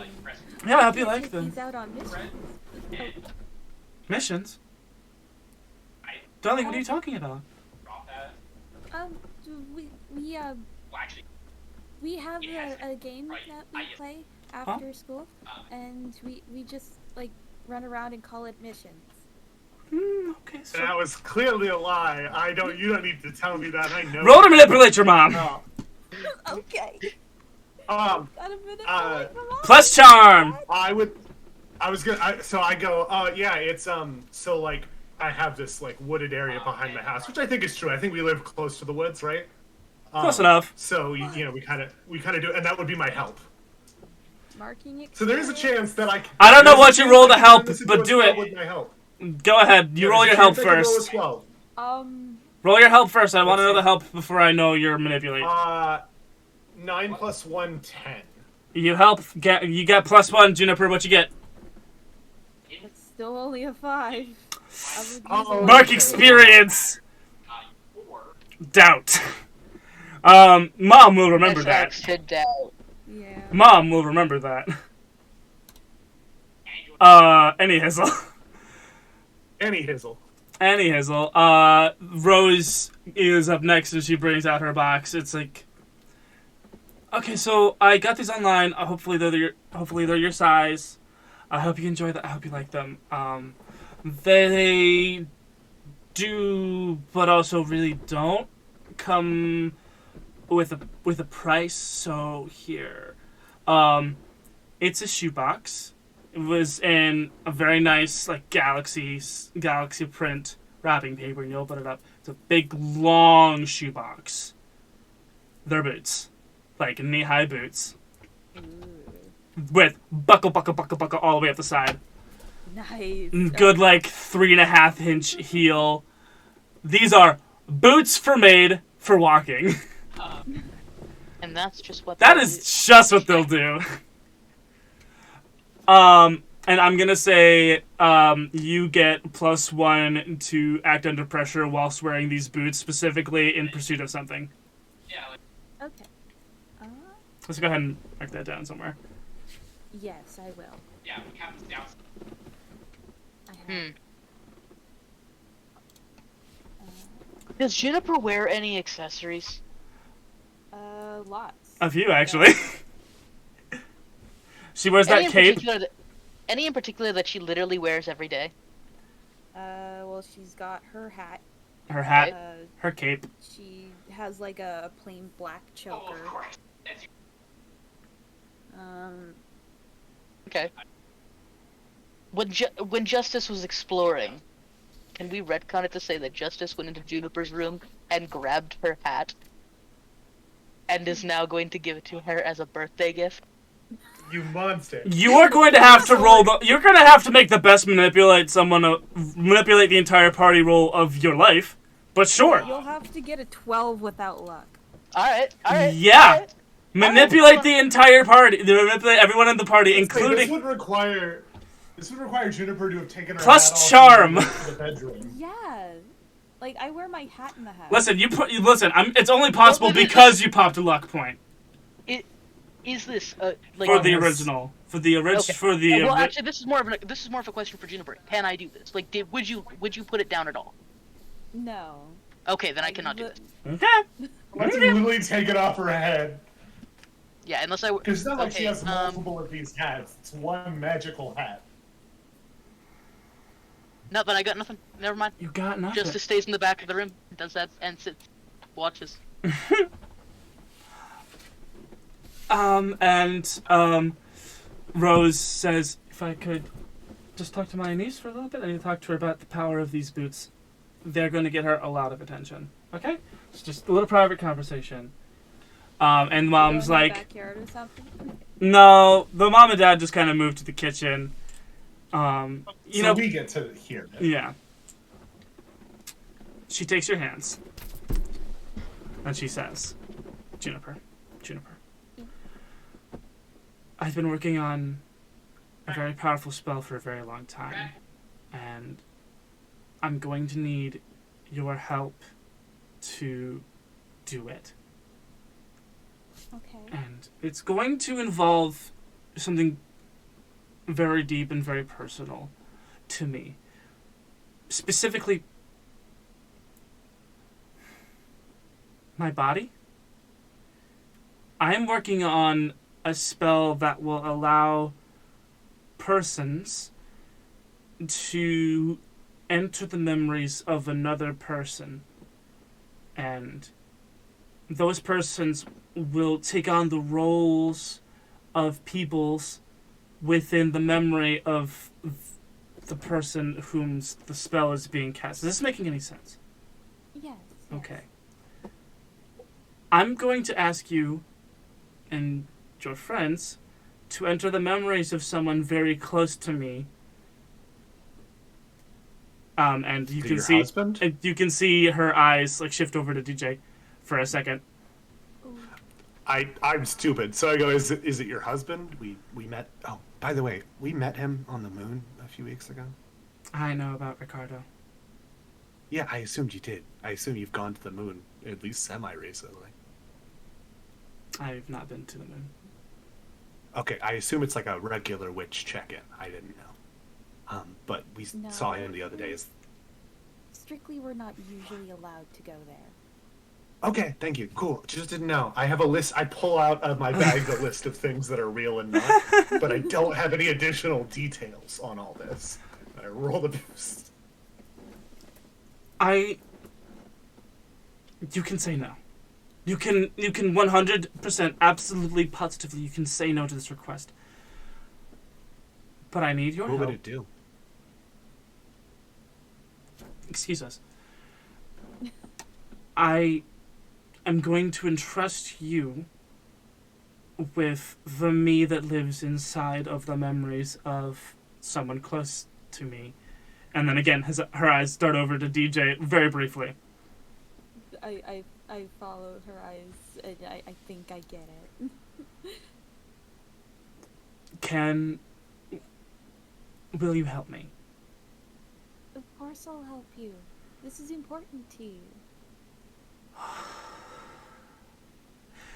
Yeah, I hope you Can't like take them. these out on missions. Missions. Darling, what are you talking about? Um, we have a game that we play after school, and we just like run around and call it missions. Okay. So That was clearly a lie. You don't need to tell me that. I know. roll to manipulate your mom. Oh. Okay. Um, Gotta manipulate uh, my mom. Plus charm. I go, yeah, it's, so, like, I have this, like, wooded area behind my house, which I think is true. I think we live close to the woods, right? Close enough. So, you know, we kind of do, and that would be my help. Marking it. So there's a chance that I don't know there's a what you chance roll I to can help, turn this into but a do 12 it. With my help. Go ahead. You Yeah, roll there's your a help chance I can roll a first. 12. Roll your help first. I want to know Let's the help before I know your manipulate. 9 plus 1, 10. You help. You get +1, Juniper. What you get? It's still only a 5. Oh. Mark experience. Doubt. Mom will remember that. To doubt. Yeah. Mom will remember that. Any hizzle. Any hizzle. Any hizzle. Rose is up next and she brings out her box. It's like, okay, so I got these online. Hopefully they're your size. I hope you enjoy that. I hope you like them. They do, but also really don't come with a price. So here, it's a shoebox. It was in a very nice like galaxy print wrapping paper, and you open it up. It's a big long shoebox. They're boots, like knee-high boots, with buckle all the way up the side. Nice. Good like 3.5 inch heel. These are boots made for walking. And that's just what That they'll is do. just what they'll do. And I'm gonna say, you get +1 to act under pressure whilst wearing these boots, specifically in pursuit of something. Okay. Let's go ahead and mark that down somewhere. Yes, I will. Yeah, we have this down. I have. Does Juniper wear any accessories? Lots. A few, actually. She wears that cape. Any in particular that she literally wears every day? Well, she's got her hat. Her hat, her cape. She has like a plain black choker. Oh, of course. That's Okay. When Justice was exploring, can we retcon it to say that Justice went into Juniper's room and grabbed her hat and is now going to give it to her as a birthday gift? You monster. You are going to have to roll you're going to have to make the best manipulate the entire party roll of your life. But sure. You'll have to get a 12 without luck. Alright. Yeah. Alright. Manipulate the entire party. Manipulate everyone in the party, including... This would require Juniper to have taken her plus hat off charm. to the bedroom. Yeah. Like, I wear my hat in the house. Listen, it's only possible because you popped a luck point. Is this like for the original? Well, actually, this is more of a question for Juniper. Can I do this? Like, would you put it down at all? No. Okay, then I cannot do this. Okay. Let's literally take it off her head. Yeah, unless I... Because it's not like she has multiple of these hats. It's one magical hat. No, but I got nothing. Never mind. You got nothing. Justice stays in the back of the room, does that, and sits, watches. Rose says, if I could just talk to my niece for a little bit, I need to talk to her about the power of these boots. They're going to get her a lot of attention. Okay? It's just a little private conversation. And Mom's like... backyard or something? No, the mom and dad just kind of moved to the kitchen. We get to hear that. Yeah. She takes your hands. And she says, Juniper. I've been working on a very powerful spell for a very long time. And I'm going to need your help to do it. Okay. And it's going to involve something very deep and very personal to me. Specifically, my body. I'm working on a spell that will allow persons to enter the memories of another person. And those persons will take on the roles of peoples within the memory of the person whom the spell is being cast. Is this making any sense? Yes. Okay. I'm going to ask you and your friends to enter the memories of someone very close to me. And you can see husband? And you can see her eyes like shift over to DJ for a second. I'm stupid. So I go, is it your husband? We met. Oh, by the way, we met him on the moon a few weeks ago. I know about Ricardo. Yeah, I assumed you did. I assume you've gone to the moon at least semi-recently. I've not been to the moon. Okay, I assume it's like a regular witch check-in. I didn't know. But we saw him the other day. Strictly, we're not usually allowed to go there. Okay, thank you. Cool. Just didn't know. I have a list. I pull out of my bag the list of things that are real and not, but I don't have any additional details on all this. I roll the boost. You can say no. You can 100% absolutely positively you can say no to this request. But I need your help. What would it do? Excuse us. I am going to entrust you with the me that lives inside of the memories of someone close to me. And then again, her eyes start over to DJ very briefly. I follow her eyes, and I think I get it. Will you help me? Of course I'll help you. This is important to you.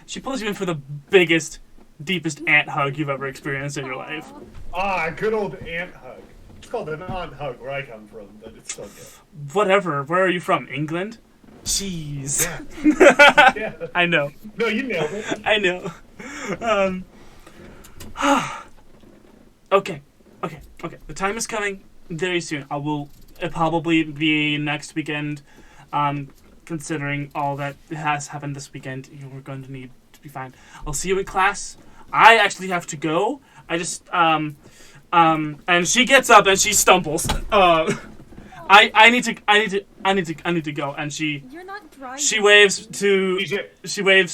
She pulls you in for the biggest, deepest ant hug you've ever experienced in your life. Ah, good old ant hug. It's called an aunt hug where I come from, but it's still good. Whatever. Where are you from? England? Jeez. Yeah. Yeah. I know. No, you nailed it. I know. Okay. The time is coming very soon. It'll probably be next weekend. Considering all that has happened this weekend, you're going to need to be fine. I'll see you in class. I actually have to go. And she gets up and she stumbles. I need to go. And You're not driving. she waves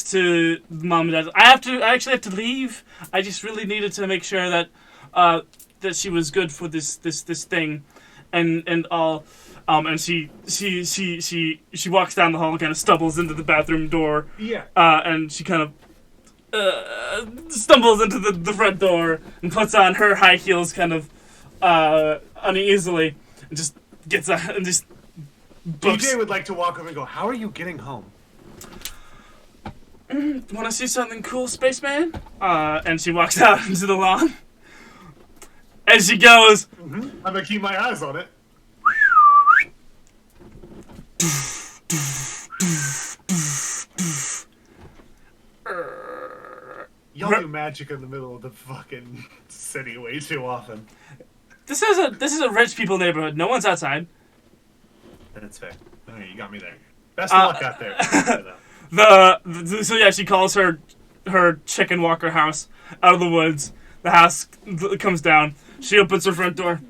to mom and dad. I actually have to leave. I just really needed to make sure that she was good for this thing, and all. And she walks down the hall and kind of stumbles into the bathroom door. Yeah. And she kind of stumbles into the front door and puts on her high heels kind of uneasily and just gets out and just books. DJ would like to walk over and go, "How are you getting home?" Want to see something cool, spaceman? And she walks out into the lawn. And she goes, I'm gonna keep my eyes on it. Y'all do magic in the middle of the fucking city way too often. This is a rich people neighborhood. No one's outside. That's fair. Okay, you got me there. Best of luck out there. So yeah, she calls her chicken walker house out of the woods. The house comes down. She opens her front door.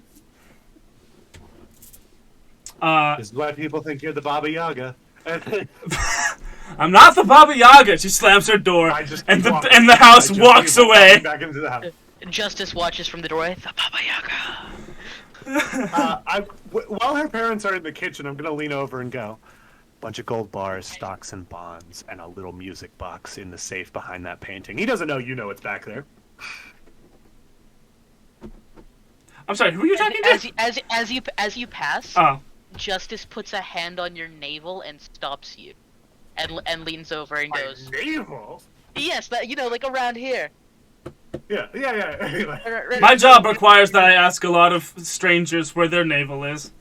This is why people think you're the Baba Yaga. I'm not the Baba Yaga. She slams her door, and the house walks away. Back into the house. Justice watches from the doorway. The Baba Yaga. While her parents are in the kitchen, I'm gonna lean over and go. Bunch of gold bars, stocks and bonds, and a little music box in the safe behind that painting. He doesn't know you know it's back there. I'm sorry. Who are you talking to? As you pass, Oh. Justice puts a hand on your navel and stops you, and leans over and goes, Naval? "Yes, that like around here." Yeah. My job requires that I ask a lot of strangers where their navel is.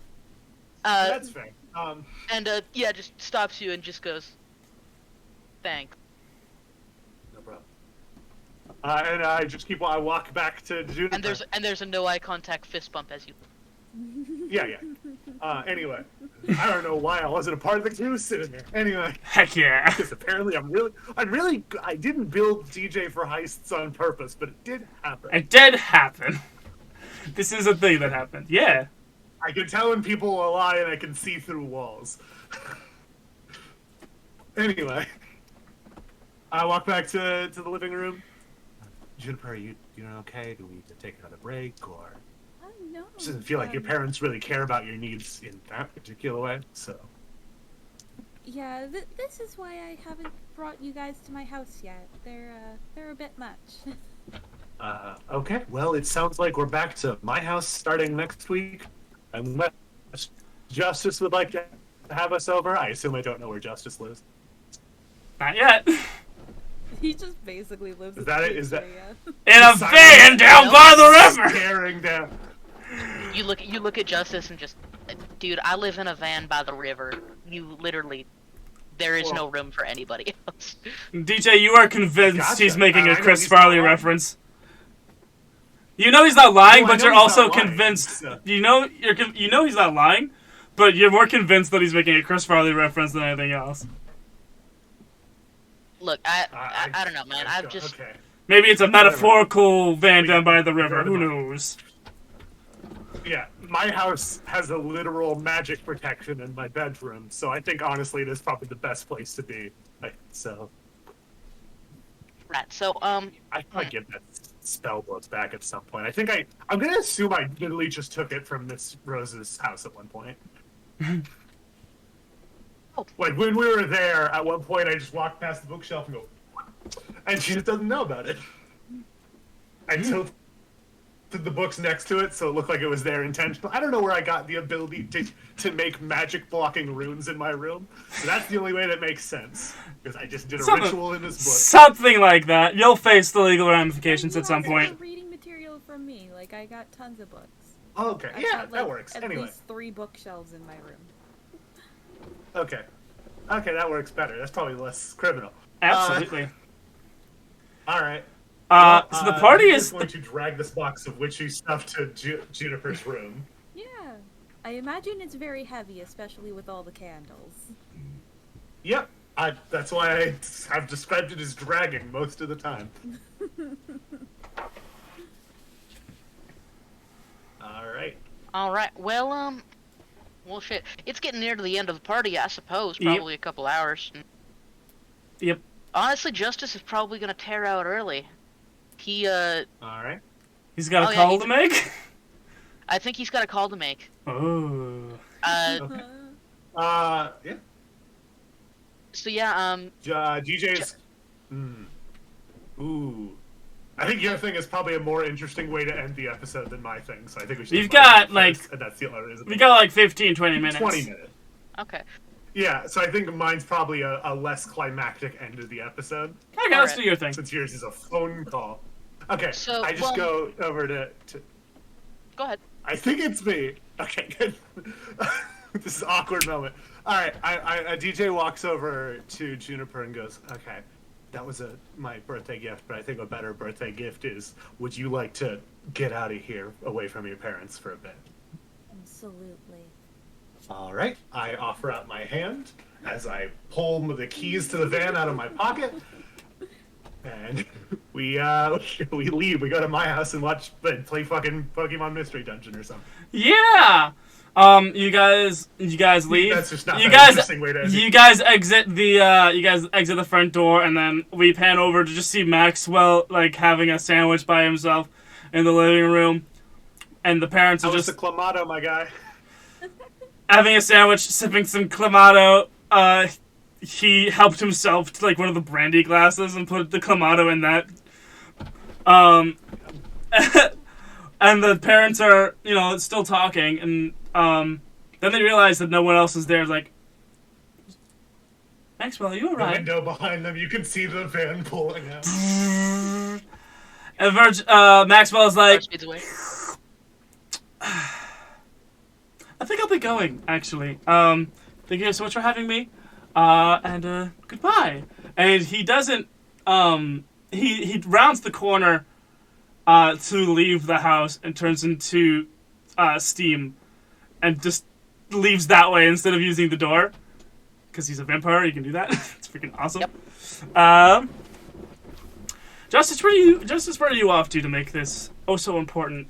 That's fair. Just stops you and just goes, "Thanks." No problem. And I walk back to Juniper. And there's a no eye contact fist bump as you. Yeah. Anyway, I don't know why I wasn't a part of the crew sitting there. Anyway. Heck yeah. Because apparently I didn't build DJ for heists on purpose, but it did happen. It did happen. This is a thing that happened. Yeah. I can tell when people will lie and I can see through walls. Anyway. I walk back to the living room. Juniper, are you doing okay? Do we need to take another break, or... No. It doesn't feel like your parents really care about your needs in that particular way, so... Yeah, this is why I haven't brought you guys to my house yet. They're a bit much. Okay. Well, it sounds like we're back to my house starting next week. Unless Justice would like to have us over. I assume I don't know where Justice lives. Not yet. He just basically lives Is that it? Is that... In a van down by the river! Staring down. You look at Justice and just, dude, I live in a van by the river. You literally, there is no room for anybody else. DJ, you are convinced Gotcha. he's making a I know Chris he's Farley not lying. reference. You know he's not lying, Well, I but know you're he's also not lying, convinced. so- You know he's not lying, but you're more convinced that he's making a Chris Farley reference than anything else. Look, I don't know, man. I've just Okay. Maybe it's a metaphorical van down by the river. Who knows? Yeah, my house has a literal magic protection in my bedroom, so I think honestly this is probably the best place to be. So right. So I might get that spell book back at some point. I think I'm gonna assume I literally just took it from Miss Rose's house at one point. Like when we were there, at one point I just walked past the bookshelf and go, and she just doesn't know about it. I tilted the books next to it so it looked like it was there intentional. I don't know where I got the ability to make magic blocking runes in my room. So that's the only way that makes sense. Because I just did a ritual in this book. Something like that. You'll face the legal ramifications at some point. Reading material from me, like I got tons of books. Oh, okay, I've yeah, got, that like, works. At Anyway, least 3 bookshelves in my room. okay, that works better. That's probably less criminal. Absolutely. All right. So the party Juniper's is going to drag this box of witchy stuff to Juniper's room. Yeah. I imagine it's very heavy, especially with all the candles. Yep. That's why I have described it as dragging most of the time. All right. Well, shit. It's getting near to the end of the party, I suppose. Probably a couple hours. Yep. Honestly, Justice is probably gonna tear out early. He, All right. He's got a call to make? I think he's got a call to make. Oh. Okay. Yeah. So yeah, DJ's. Ooh. I think your thing is probably a more interesting way to end the episode than my thing, so I think we should. You've got like. And that's the other reason. We got like 15, 20 minutes. 20 minutes. Okay. Yeah, so I think mine's probably a less climactic end of the episode. Okay, let's do your thing. Since yours is a phone call. Okay, so I just go over to. Go ahead. I think it's me. Okay, good. This is an awkward moment. All right, a DJ walks over to Juniper and goes, "Okay, that was my birthday gift, but I think a better birthday gift is, would you like to get out of here, away from your parents for a bit?" Absolutely. All right, I offer out my hand as I pull the keys to the van out of my pocket, and we leave. We go to my house and play fucking Pokemon Mystery Dungeon or something. Yeah. You guys leave. That's just not you an guys, interesting way to end it. you guys exit the front door, and then we pan over to just see Maxwell like having a sandwich by himself in the living room, and the parents are How was just the Clamato, my guy? having a sandwich, sipping some Clamato. He helped himself to like one of the brandy glasses and put the Clamato in that. And the parents are, still talking, and then they realize that no one else is there. It's like, Maxwell, are you The alright? window behind them, you can see the van pulling out. And Maxwell is like, Speeds away. I think I'll be going, actually. Thank you so much for having me. And goodbye. And he doesn't, he rounds the corner to leave the house and turns into steam and just leaves that way instead of using the door. Because he's a vampire, he can do that. It's freaking awesome. Yep. Justice, where are you off to make this so important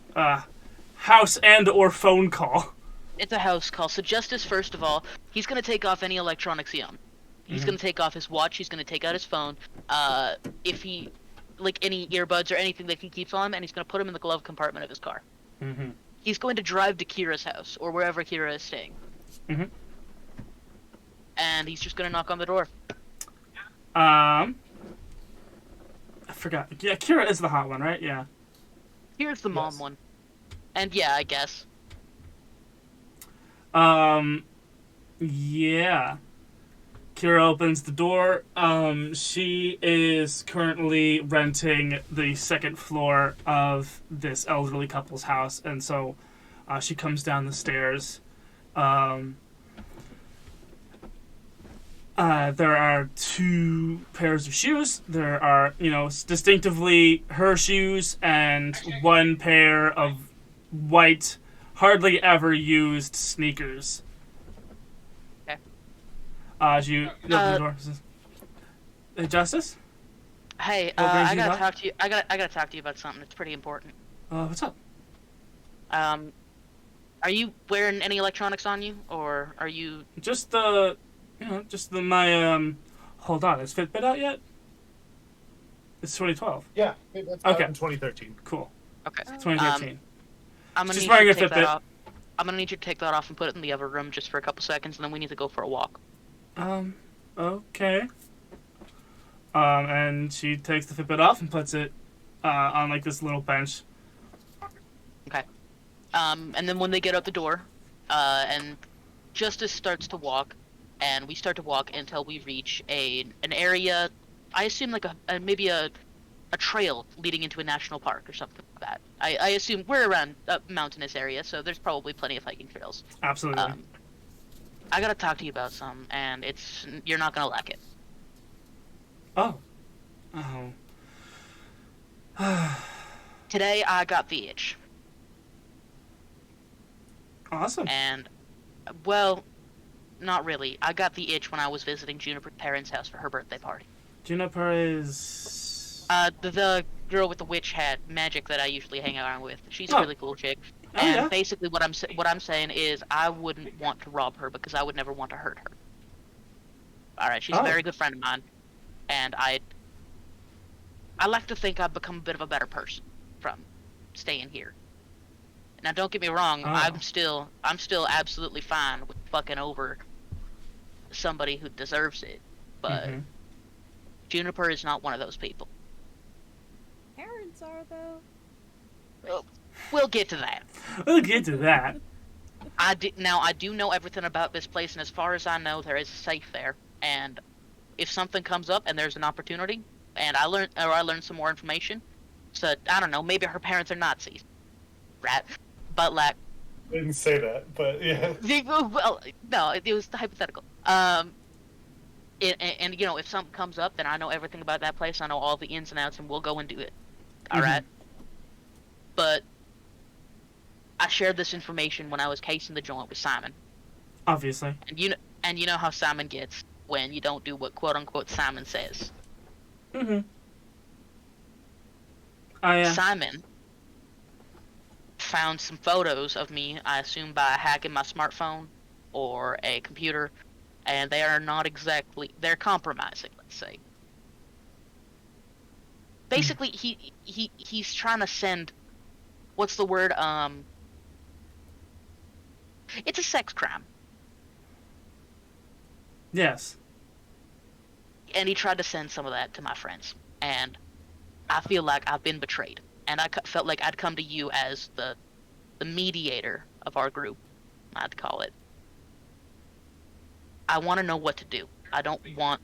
house and or phone call? It's a house call. So Justice, first of all, he's gonna take off any electronics he owns. He's gonna take off his watch. He's gonna take out his phone. If he, like any earbuds or anything that he keeps on him, and he's gonna put them in the glove compartment of his car. Mm-hmm. He's going to drive to Kira's house or wherever Kira is staying. Mm-hmm. And he's just gonna knock on the door. I forgot. Yeah, Kira is the hot one, right? Yeah. Here's the mom one. And yeah, I guess. Yeah. Kira opens the door. She is currently renting the second floor of this elderly couple's house, and so she comes down the stairs. There are two pairs of shoes. There are, distinctively her shoes and one pair of white, hardly ever used sneakers. Okay. As you open the door. Hey, Justice? Hey, What brings I you gotta back? talk to you. I gotta talk to you about something. It's pretty important. What's up? Are you wearing any electronics on you, or are you? Just my hold on, is Fitbit out yet? It's 2012. Yeah, that's Okay. in 2013. Cool. Okay. It's 2013. I'm gonna She's need wearing you a to take Fitbit. that off. I'm gonna need you to take that off and put it in the other room just for a couple seconds, and then we need to go for a walk. Okay. And she takes the Fitbit off and puts it on like this little bench. Okay. And then when they get out the door, and Justice starts to walk, and we start to walk until we reach an area, I assume like maybe a trail leading into a national park or something like that. I assume we're around a mountainous area, so there's probably plenty of hiking trails. Absolutely. I gotta talk to you about some, and you're not gonna like it. Oh. Today I got the itch. Awesome. And, well, not really. I got the itch when I was visiting Juniper's parents' house for her birthday party. Juniper is... The girl with the witch hat magic that I usually hang around with. She's a Oh. really cool chick. Oh, And yeah? basically what I'm saying is I wouldn't want to rob her because I would never want to hurt her. Alright, she's a Oh. very good friend of mine. And I like to think I've become a bit of a better person from staying here. Now don't get me wrong, Oh. I'm still absolutely fine with fucking over somebody who deserves it. But Mhm. Juniper is not one of those people. Parents are, though. We'll get to that. We'll get to that. I do know everything about this place, and as far as I know, there is a safe there. And if something comes up and there's an opportunity, and I learn some more information, so I don't know, maybe her parents are Nazis, right? But like, I didn't say that, but yeah. well, no, it was hypothetical. And you know, if something comes up, then I know everything about that place. I know all the ins and outs, and we'll go and do it. All right. But I shared this information when I was casing the joint with Simon. Obviously. And you know how Simon gets when you don't do what quote unquote Simon says. Mm-hmm. Oh, yeah. Simon found some photos of me, I assume by hacking my smartphone or a computer, and they are not exactly, they're compromising, let's say. Basically, he's trying to send, what's the word, it's a sex crime. Yes. And he tried to send some of that to my friends, and I feel like I've been betrayed, and I felt like I'd come to you as the mediator of our group, I'd call it. I want to know what to do. I don't want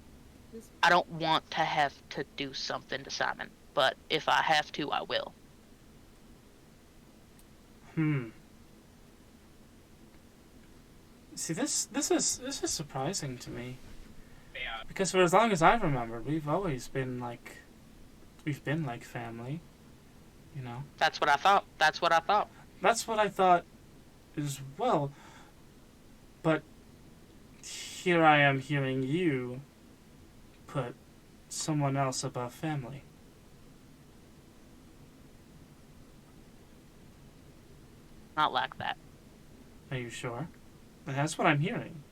to have to do something to Simon, but if I have to, I will. See, this is surprising to me. Because for as long as I remember, we've been like family, you know. That's what I thought. That's what I thought as well. But here I am hearing you put someone else above family. Not like that. Are you sure? That's what I'm hearing.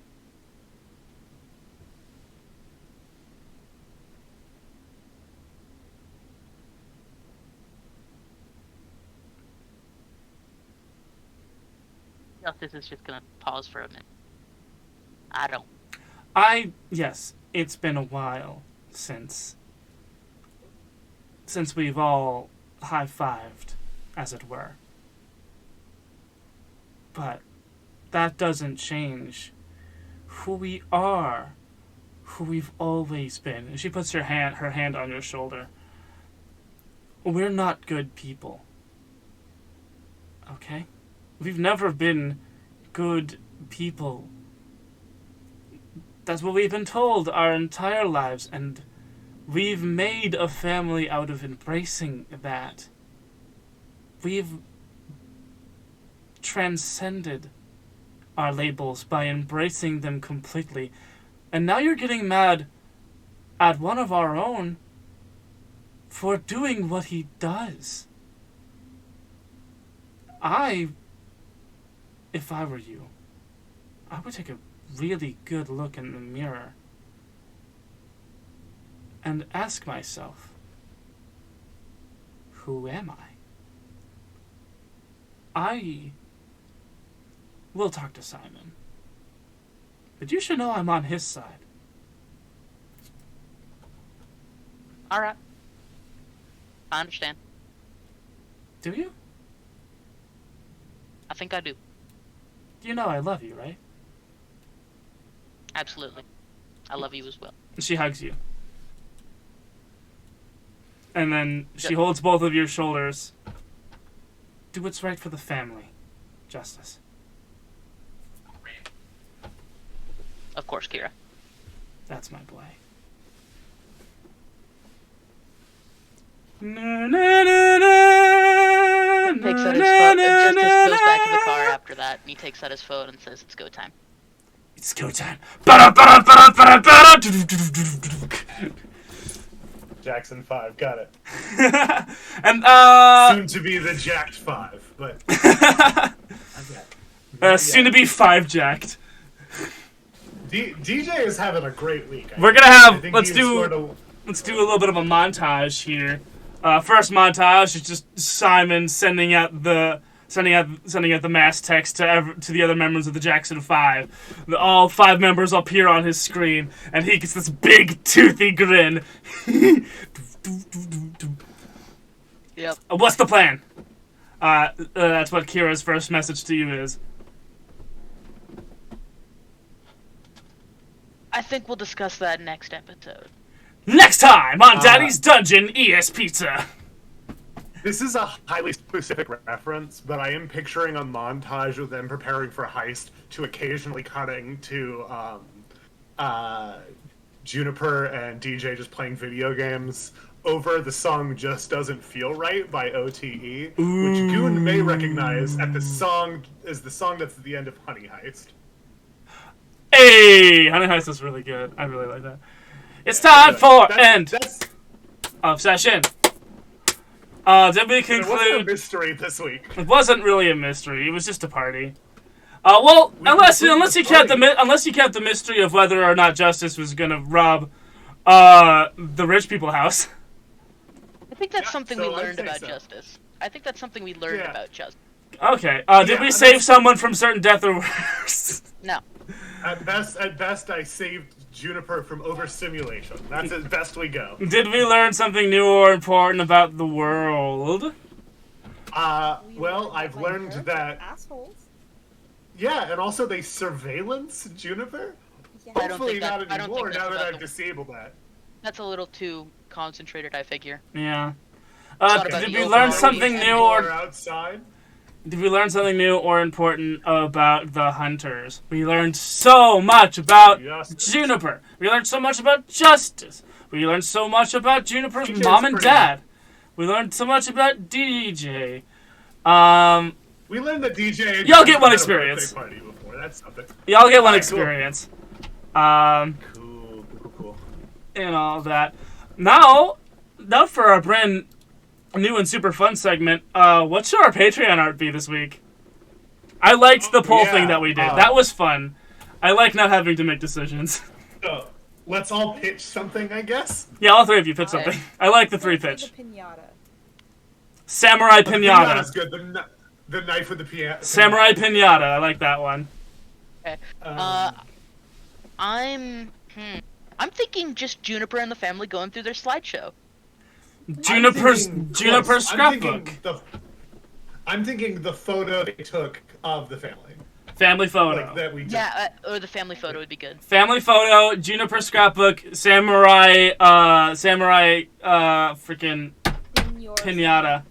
Justice is just gonna pause for a minute. Yes, it's been a while since we've all high-fived, as it were. But that doesn't change who we are, who we've always been. And she puts her hand on your shoulder. We're not good people. Okay? We've never been good people. That's what we've been told our entire lives, and we've made a family out of embracing that. We've transcended our labels by embracing them completely. And now you're getting mad at one of our own for doing what he does. If I were you, I would take a really good look in the mirror and ask myself, who am I? I will talk to Simon, but you should know I'm on his side. Alright. I understand. Do you? I think I do. You know I love you, right? Absolutely. I love you as well. She hugs you. And then she holds both of your shoulders. Do what's right for the family, Justice. Of course, Kira. That's my boy. Takes out his phone, and Justice goes back in the car after that, and he takes out his phone and says, "It's go time." It's go time. Jackson 5, got it. And Soon to be the Jacked 5, but soon to be 5 jacked. DJ is having a great week. We're gonna have let's do a little bit of a montage here. First montage is just Simon sending out the mass text to the other members of the Jackson 5. All 5 members appear on his screen, and he gets this big toothy grin. Yep. What's the plan? That's what Kira's first message to you is. I think we'll discuss that next episode. Next time on Daddy's Dungeon ES Pizza. This is a highly specific reference, but I am picturing a montage of them preparing for a heist to occasionally cutting to Juniper and DJ just playing video games over the song Just Doesn't Feel Right by OTE, which Goon may recognize as the song that's at the end of Honey Heist. Hey! Honey Heist is really good. I really like that. It's time for end of session. Did we conclude? It wasn't a mystery this week. It wasn't really a mystery. It was just a party. Well, unless you kept the mystery of whether or not Justice was gonna rob the rich people house. I think that's something we learned about Justice. I think that's something we learned about Justice. Okay. Did we save someone from certain death or worse? No. At best, I saved Juniper from overstimulation. That's as best we go. Did we learn something new or important about the world? Well, I've learned that. Assholes. Yeah, and also they surveillance Juniper. Yeah. Hopefully not I don't think anymore. that's Now that about I've disabled that. That's a little too concentrated, I figure. Yeah. about Did the we learn overall something reason new Or or outside. did we learn something new or important about the hunters? We learned so much about Justice. Juniper. We learned so much about Justice. We learned so much about Juniper's DJ's mom and pretty- dad. We learned so much about DJ. We learned that DJ. Y'all get one had a experience. birthday party before. That's something. Y'all get one Alright, cool. experience. Cool. And all that. Now for our brand new and super fun segment, what should our Patreon art be this week? I liked the poll thing that we did. That was fun. I like not having to make decisions. So, let's all pitch something, I guess. Yeah, all 3 of you pitch something. I like the 3 Let's pitch. say the pinata. Samurai The pinata's Pinata. good. The knife with the piano. Samurai Pinata. I like that one. Okay. Um, I'm thinking just Juniper and the family going through their slideshow. Juniper's I'm scrapbook. I'm thinking the photo they took of the family. Family photo. Like that we did. Yeah, or the family photo would be good. Family photo, Juniper scrapbook, Samurai freaking In your Pinata.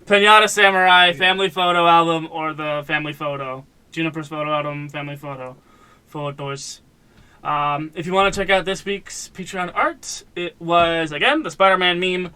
Pinata Samurai, family photo album, or the family photo. Juniper's photo album, family photo. Photos. If you want to check out this week's Patreon art, it was, again, the Spider-Man meme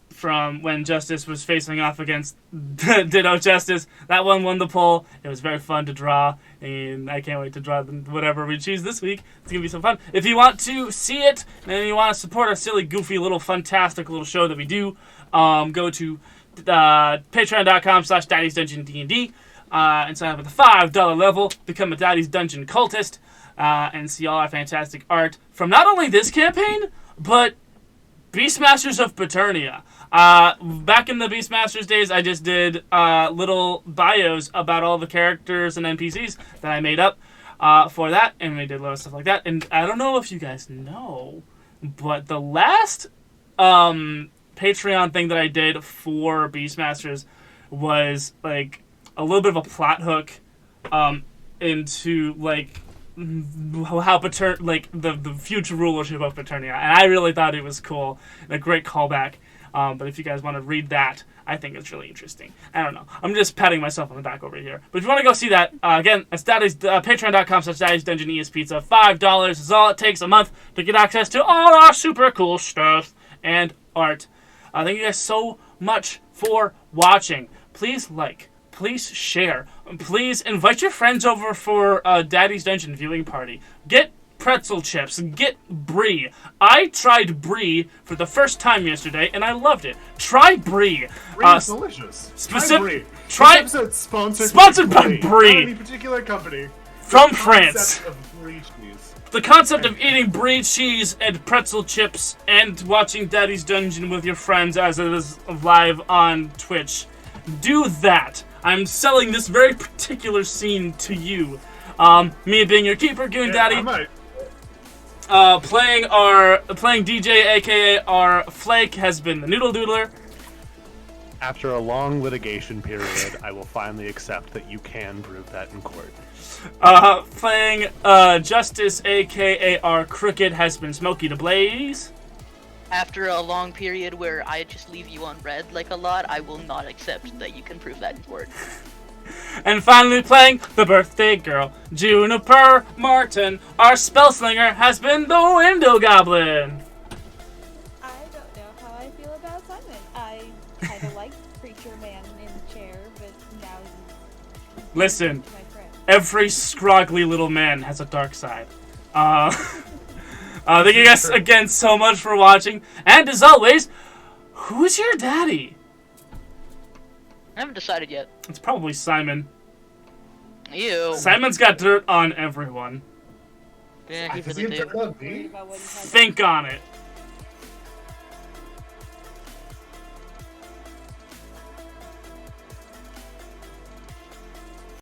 from when Justice was facing off against Ditto Justice. That one won the poll. It was very fun to draw, and I can't wait to draw whatever we choose this week. It's going to be so fun. If you want to see it, and you want to support our silly, goofy, little, fantastic little show that we do, go to patreon.com/daddiesdungeondnd and sign up at the $5 level. Become a Daddy's Dungeon cultist. And see all our fantastic art from not only this campaign, but Beastmasters of Paternia. Back in the Beastmasters days, I just did little bios about all the characters and NPCs that I made up for that, and we did a lot of stuff like that. And I don't know if you guys know, but the last Patreon thing that I did for Beastmasters was like a little bit of a plot hook into like how the future rulership of Paternia, and I really thought it was cool and a great callback. But if you guys want to read that, I think it's really interesting. I don't know. I'm just patting myself on the back over here. But if you want to go see that, again, it's patreon.com/daddiesdungeonespizza. $5 is all it takes a month to get access to all our super cool stuff and art. Thank you guys so much for watching. Please like, please share, please invite your friends over for Daddy's Dungeon viewing party. Get pretzel chips, get brie. I tried brie for the first time yesterday, and I loved it. Try brie. Brie is delicious. Try Brie. Try. This episode Sponsored by Brie. Not any particular company. From France. Of brie cheese. The concept of eating brie cheese and pretzel chips and watching Daddy's Dungeon with your friends as it is live on Twitch. Do that. I'm selling this very particular scene to you. Me being your keeper, Goon Daddy. I might. Playing DJ, aka our Flake, has been the Noodledoodler. After a long litigation period, I will finally accept that you can prove that in court. Playing Justice, aka our Crooked, has been smokytheblaze. After a long period where I just leave you on red like a lot, I will not accept that you can prove that in court. And finally playing the birthday girl, Juniper Martin. Our spellslinger has been the windowgoblin. I don't know how I feel about Simon. I kind of like Preacher Man in the chair, but now he's Listen, my friend. every scroggly little man has a dark side. Thank you guys again so much for watching. And as always, who's your daddy? I haven't decided yet. It's probably Simon. Ew. Simon's got dirt on everyone. Yeah, he Does really he have do. dirt on Worried me? about what he has. Think on it.